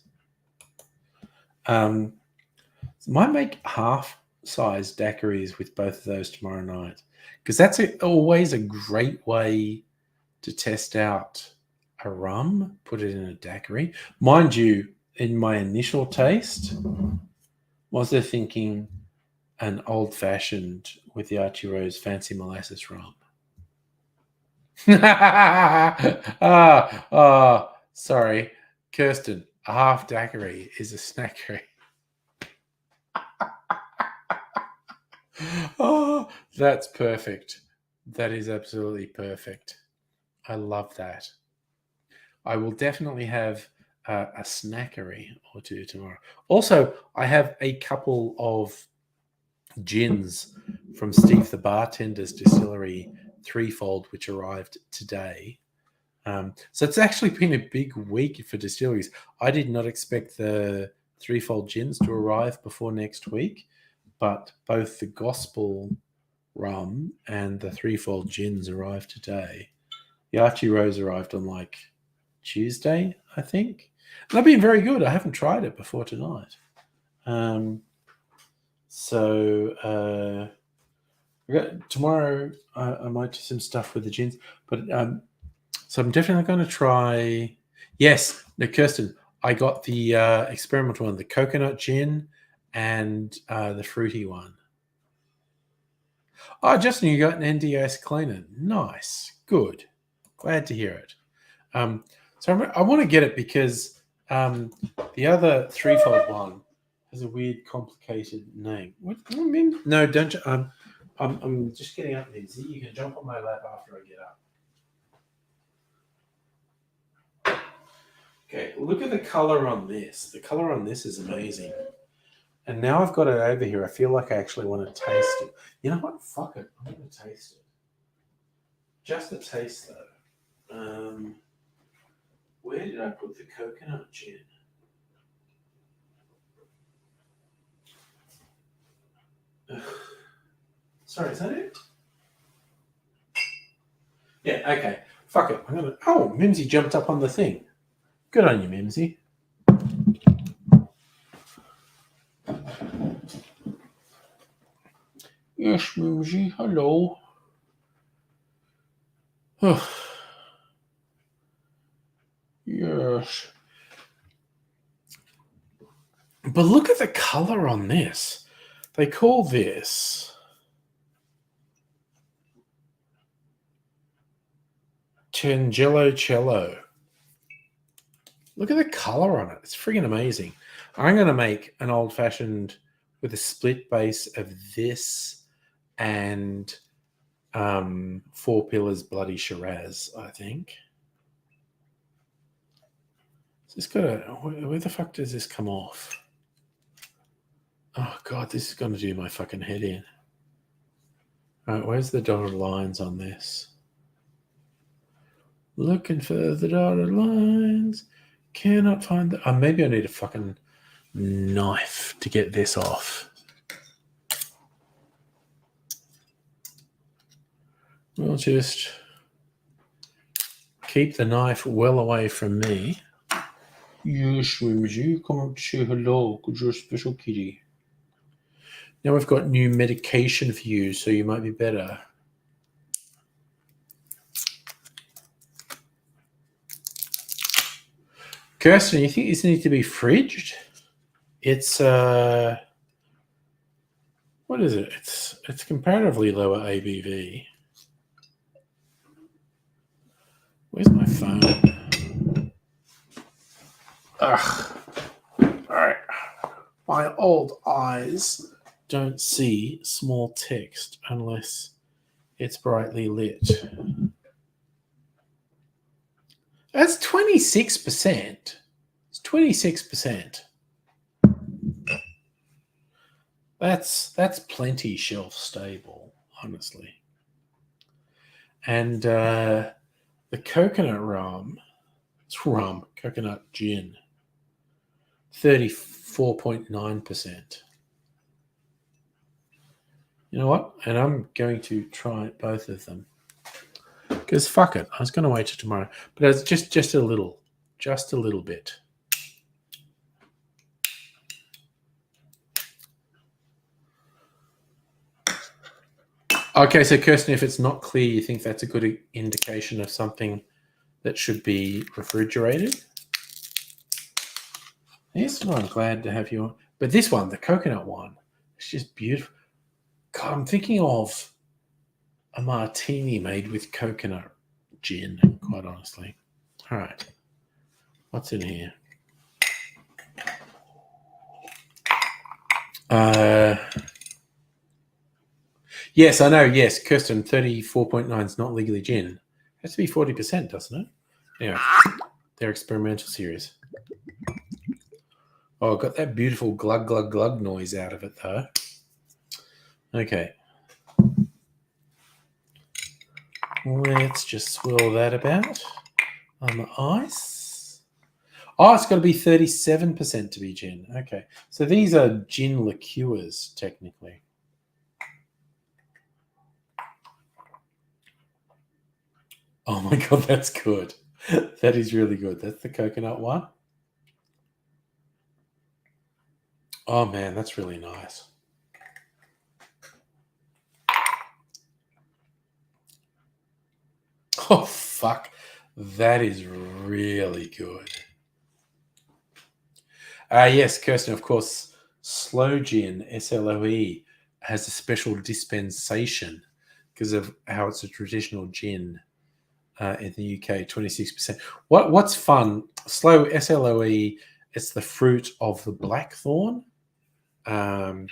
Might make half-size daiquiris with both of those tomorrow night, because that's always a great way to test out a rum. Put it in a daiquiri. Mind you, in my initial taste, was there thinking an old-fashioned with the Archie Rose fancy molasses rum. Sorry. Kirsten, a half daiquiri is a snackery. Oh, that's perfect. That is absolutely perfect. I love that. I will definitely have a snackery or two tomorrow. Also, I have a couple of gins from Steve the Bartender's Distillery Threefold, which arrived today. So it's actually been a big week for distilleries. I did not expect the Threefold gins to arrive before next week, but both the Gospel rum and the Threefold gins arrived today. The Archie Rose arrived on like Tuesday, I think. And they've been very good. I haven't tried it before tonight. Tomorrow I might do some stuff with the gins, but so I'm definitely going to try. Yes, no, Kirsten, I got the experimental one, the coconut gin and the fruity one. Oh, Justin, you got an NDS cleaner. Nice, good, glad to hear it. So I want to get it because the other threefold one has a weird, complicated name. What I mean? No, don't. I'm just getting up, Lindsay. You can jump on my lap after I get up. Okay, look at the color on this. The color on this is amazing. And now I've got it over here. I feel like I actually want to taste it. You know what? Fuck it. I'm going to taste it. Just a taste, though. Where did I put the coconut gin? Ugh. Sorry, is that it? Yeah, okay. Fuck it. Oh, Mimsy jumped up on the thing. Good on you, Mimsy. Yes, Mimsy. Hello. Yes. But look at the color on this. They call this Tangelo Cello. Look at the color on it. It's friggin' amazing. I'm going to make an old-fashioned with a split base of this and Four Pillars Bloody Shiraz, I think. It's got a... Where the fuck does this come off? Oh, God, this is going to do my fucking head in. All right, where's the dotted lines on this? Looking for the dotted lines. Cannot find the... maybe I need a fucking knife to get this off. We'll just keep the knife well away from me. Yes, Whimsy, come up to say hello because you're a special kitty. Now we've got new medication for you, so you might be better. Kirsten, you think this needs to be fridged? It's what is it? It's comparatively lower ABV. Where's my phone? Ugh. All right. My old eyes don't see small text unless it's brightly lit. That's 26%. It's 26%. That's plenty shelf stable, honestly. And the coconut rum, it's rum, coconut gin, 34.9%. You know what? And I'm going to try both of them. Because fuck it. I was going to wait till tomorrow. But it's just a little bit. Okay, so Kirsten, if it's not clear, you think that's a good indication of something that should be refrigerated? Yes, well, I'm glad to have you on. But this one, the coconut one, it's just beautiful. God, I'm thinking of a martini made with coconut gin, quite honestly. All right. What's in here? Yes, I know. Yes, Kirsten, 34.9 is not legally gin. It has to be 40%, doesn't it? Anyway, their experimental series. Oh, got that beautiful glug, glug, glug noise out of it, though. Okay. Let's just swirl that about on the ice. Oh, it's got to be 37% to be gin. Okay. So these are gin liqueurs, technically. Oh my God, that's good. That is really good. That's the coconut one. Oh man, that's really nice. Oh fuck, that is really good. Yes, Kirsten, of course, slow gin, SLOE, has a special dispensation because of how it's a traditional gin in the UK, 26%. What's fun, slow SLOE, it's the fruit of the blackthorn. And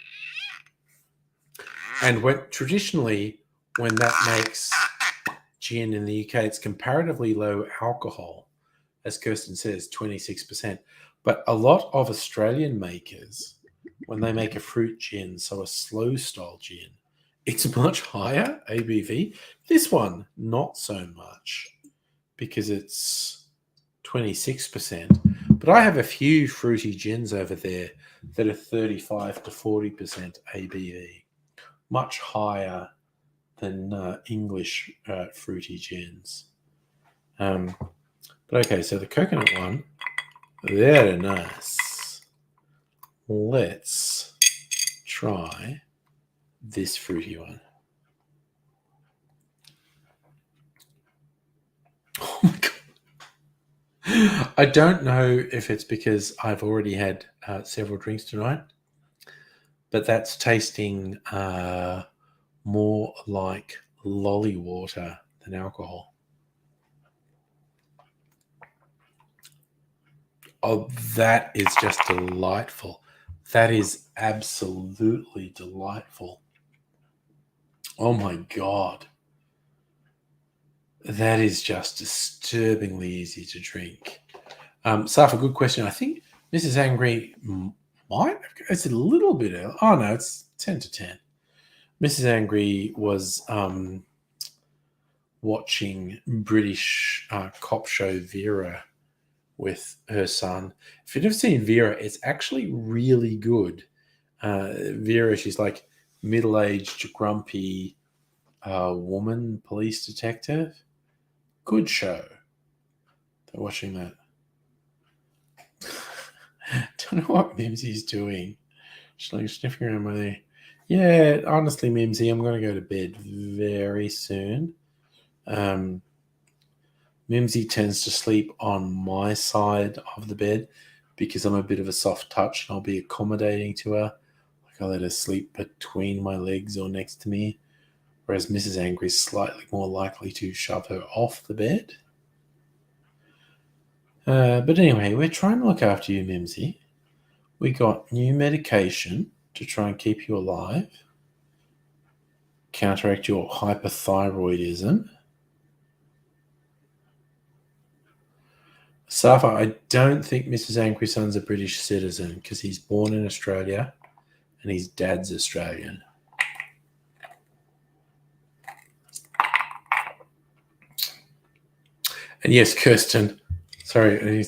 traditionally, when that makes gin in the UK, it's comparatively low alcohol, as Kirsten says, 26%. But a lot of Australian makers, when they make a fruit gin, so a slow style gin, it's much higher ABV. This one, not so much, because it's 26%. But I have a few fruity gins over there that are 35 to 40% ABV, much higher than English fruity gins. But okay, so the coconut one, very nice. Let's try this fruity one. Oh my god. I don't know if it's because I've already had several drinks tonight, but that's tasting more like lolly water than alcohol. Oh, that is just delightful. That is absolutely delightful. Oh my God. That is just disturbingly easy to drink. Saf, a good question. I think Mrs. Angry might have, it's a little bit early. Oh no, it's 10 to 10. Mrs. Angry was watching British cop show Vera with her son. If you've never seen Vera, it's actually really good. Vera, she's like middle-aged, grumpy woman police detective. Good show. They're watching that. Don't know what Mimsy's doing. She's like sniffing around my ear. Yeah, honestly, Mimsy, I'm going to go to bed very soon. Mimsy tends to sleep on my side of the bed because I'm a bit of a soft touch and I'll be accommodating to her. Like I let her sleep between my legs or next to me, whereas Mrs. Angry is slightly more likely to shove her off the bed. But anyway, we're trying to look after you, Mimsy. We got new medication to try and keep you alive, counteract your hyperthyroidism. Safa, I don't think Mrs. Angry Son's a British citizen because he's born in Australia and his dad's Australian. And yes, Kirsten, sorry, I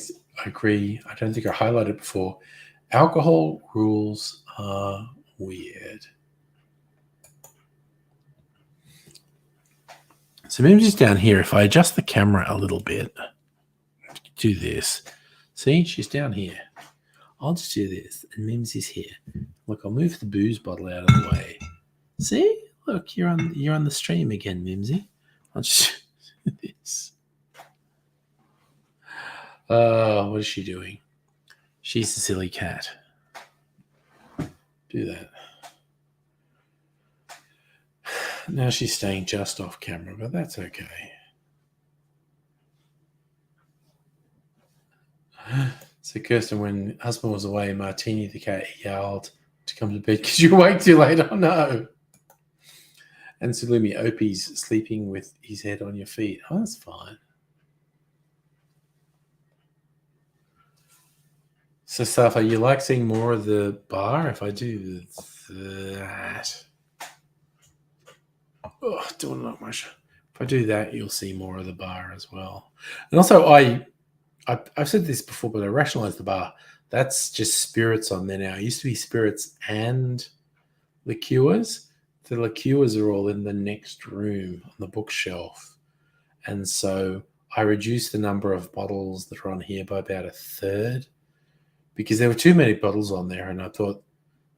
agree. I don't think I highlighted before. Alcohol rules are weird. So maybe just down here, if I adjust the camera a little bit, do this. See, she's down here. I'll just do this, and Mims is here. Look, I'll move the booze bottle out of the way. See, look, you're on the stream again, Mimsy. I'll just do this. What is she doing? She's the silly cat. Do that. Now she's staying just off camera, but that's okay. So Kirsten, when husband was away, Martini the cat yelled to come to bed because you're awake too late. Oh no. And Salumi, Opie's sleeping with his head on your feet. Oh, that's fine. So Safa, you like seeing more of the bar if I do that? Oh, doing not much. If I do that, you'll see more of the bar as well. And also, I've said this before, but I rationalize the bar. That's just spirits on there now. It used to be spirits and liqueurs. The liqueurs are all in the next room on the bookshelf. And so I reduced the number of bottles that are on here by about a third because there were too many bottles on there. And I thought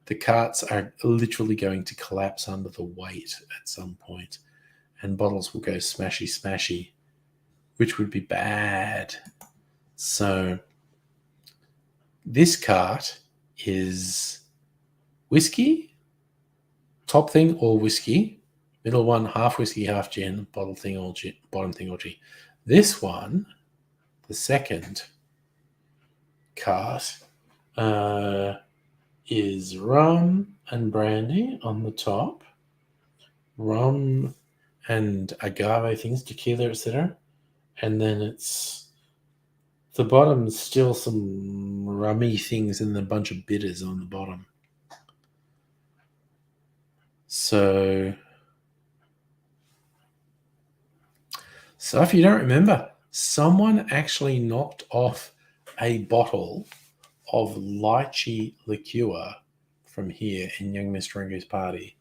the carts are literally going to collapse under the weight at some point and bottles will go smashy, smashy, which would be bad. So this cart is whiskey, top thing, all whiskey, middle one, half whiskey, half gin, bottom thing, all gin. This one, the second cart, is rum and brandy on the top, rum and agave things, tequila, etc. And then it's the bottom's still some rummy things and a bunch of bitters on the bottom. So if you don't remember, someone actually knocked off a bottle of lychee liqueur from here in young Mr. Angry's party,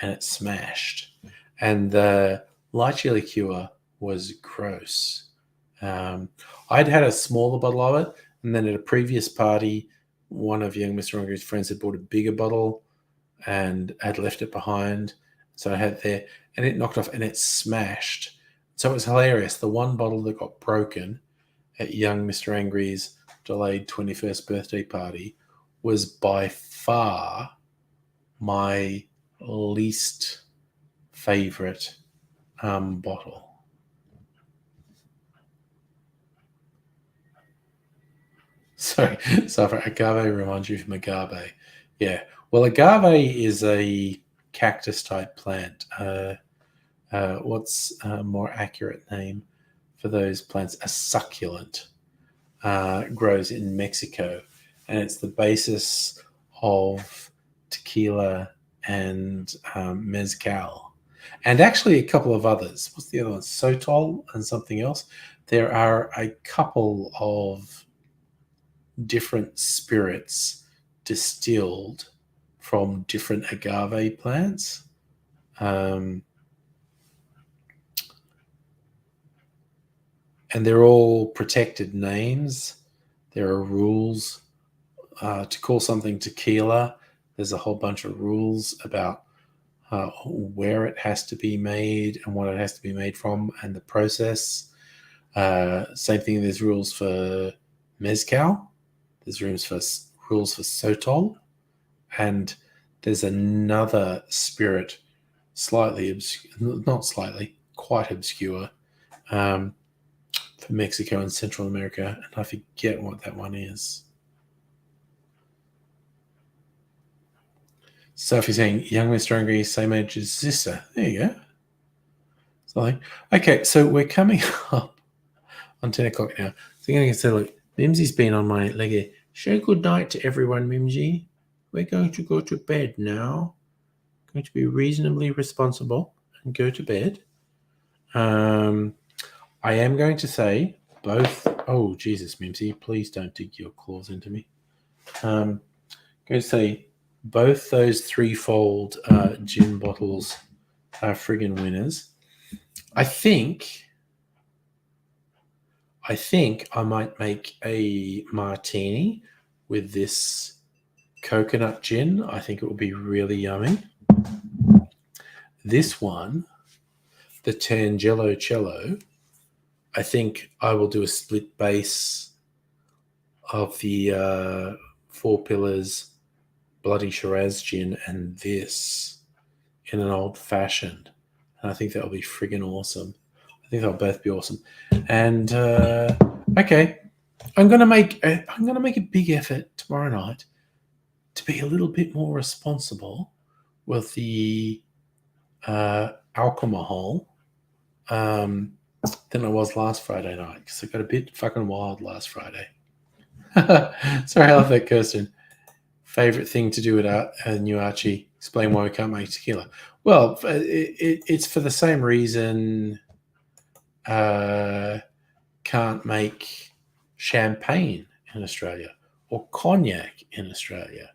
and it smashed. And the lychee liqueur was gross. I'd had a smaller bottle of it, and then at a previous party, one of young Mr. Angry's friends had bought a bigger bottle and had left it behind. So I had it there, and it knocked off and it smashed. So it was hilarious. The one bottle that got broken at young Mr. Angry's delayed 21st birthday party was by far my least favorite bottle. Sorry, agave reminds you from agave. Yeah, well, agave is a cactus type plant. What's a more accurate name for those plants? A succulent. Grows in Mexico, and it's the basis of tequila and mezcal, and actually a couple of others. What's the other one? Sotol and something else. There are a couple of different spirits distilled from different agave plants. And they're all protected names. There are rules to call something tequila. There's a whole bunch of rules about where it has to be made and what it has to be made from and the process. Same thing, there's rules for mezcal. There's rules for sotol. And there's another spirit, quite obscure, for Mexico and Central America, and I forget what that one is. Sophie's saying, young Mr. Angry, same age as sister. There you go. Something. Okay, so we're coming up on 10 o'clock now. So I'm going to say, look, Mimsy's been on my leg here. Say good night to everyone, Mimsy. We're going to go to bed now. Going to be reasonably responsible and go to bed. I am going to say both. Oh, Jesus, Mimsy, please don't dig your claws into me. I'm going to say both those threefold gin bottles are friggin' winners. I think I might make a martini with this coconut gin. I think it will be really yummy. This one, the Tangelo Cello, I think I will do a split base of the Four Pillars Bloody Shiraz gin and this in an old fashioned. And I think that'll be friggin' awesome. I think they'll both be awesome. And okay, I'm gonna make a big effort tomorrow night to be a little bit more responsible with the alcohol than I was last Friday night, because I got a bit fucking wild last Friday. Sorry, I love that, Kirsten. Favorite thing to do at New Archie? Explain why we can't make tequila. Well, it's for the same reason can't make champagne in Australia or cognac in Australia,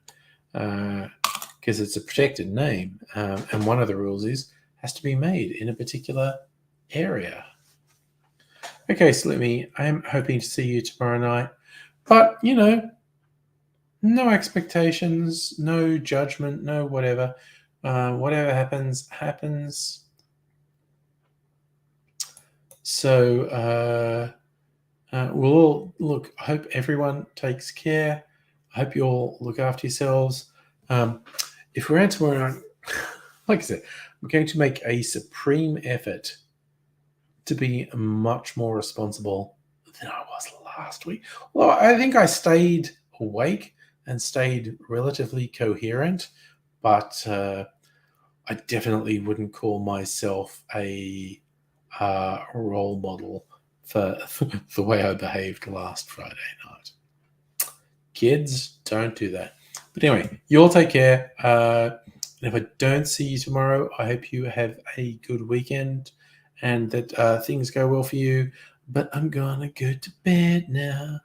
because it's a protected name, and one of the rules is has to be made in a particular area. Okay, Slimmy, I am hoping to see you tomorrow night, but no expectations, no judgment, no whatever. Whatever happens. So we'll all look. I hope everyone takes care. I hope you all look after yourselves. If we're out tomorrow night, like I said, I'm going to make a supreme effort to be much more responsible than I was last week. Well, I think I stayed awake and stayed relatively coherent, but I definitely wouldn't call myself a role model for the way I behaved last Friday night. Kids, don't do that. But anyway, you all take care. And if I don't see you tomorrow, I hope you have a good weekend and that things go well for you. but I'm gonna go to bed now.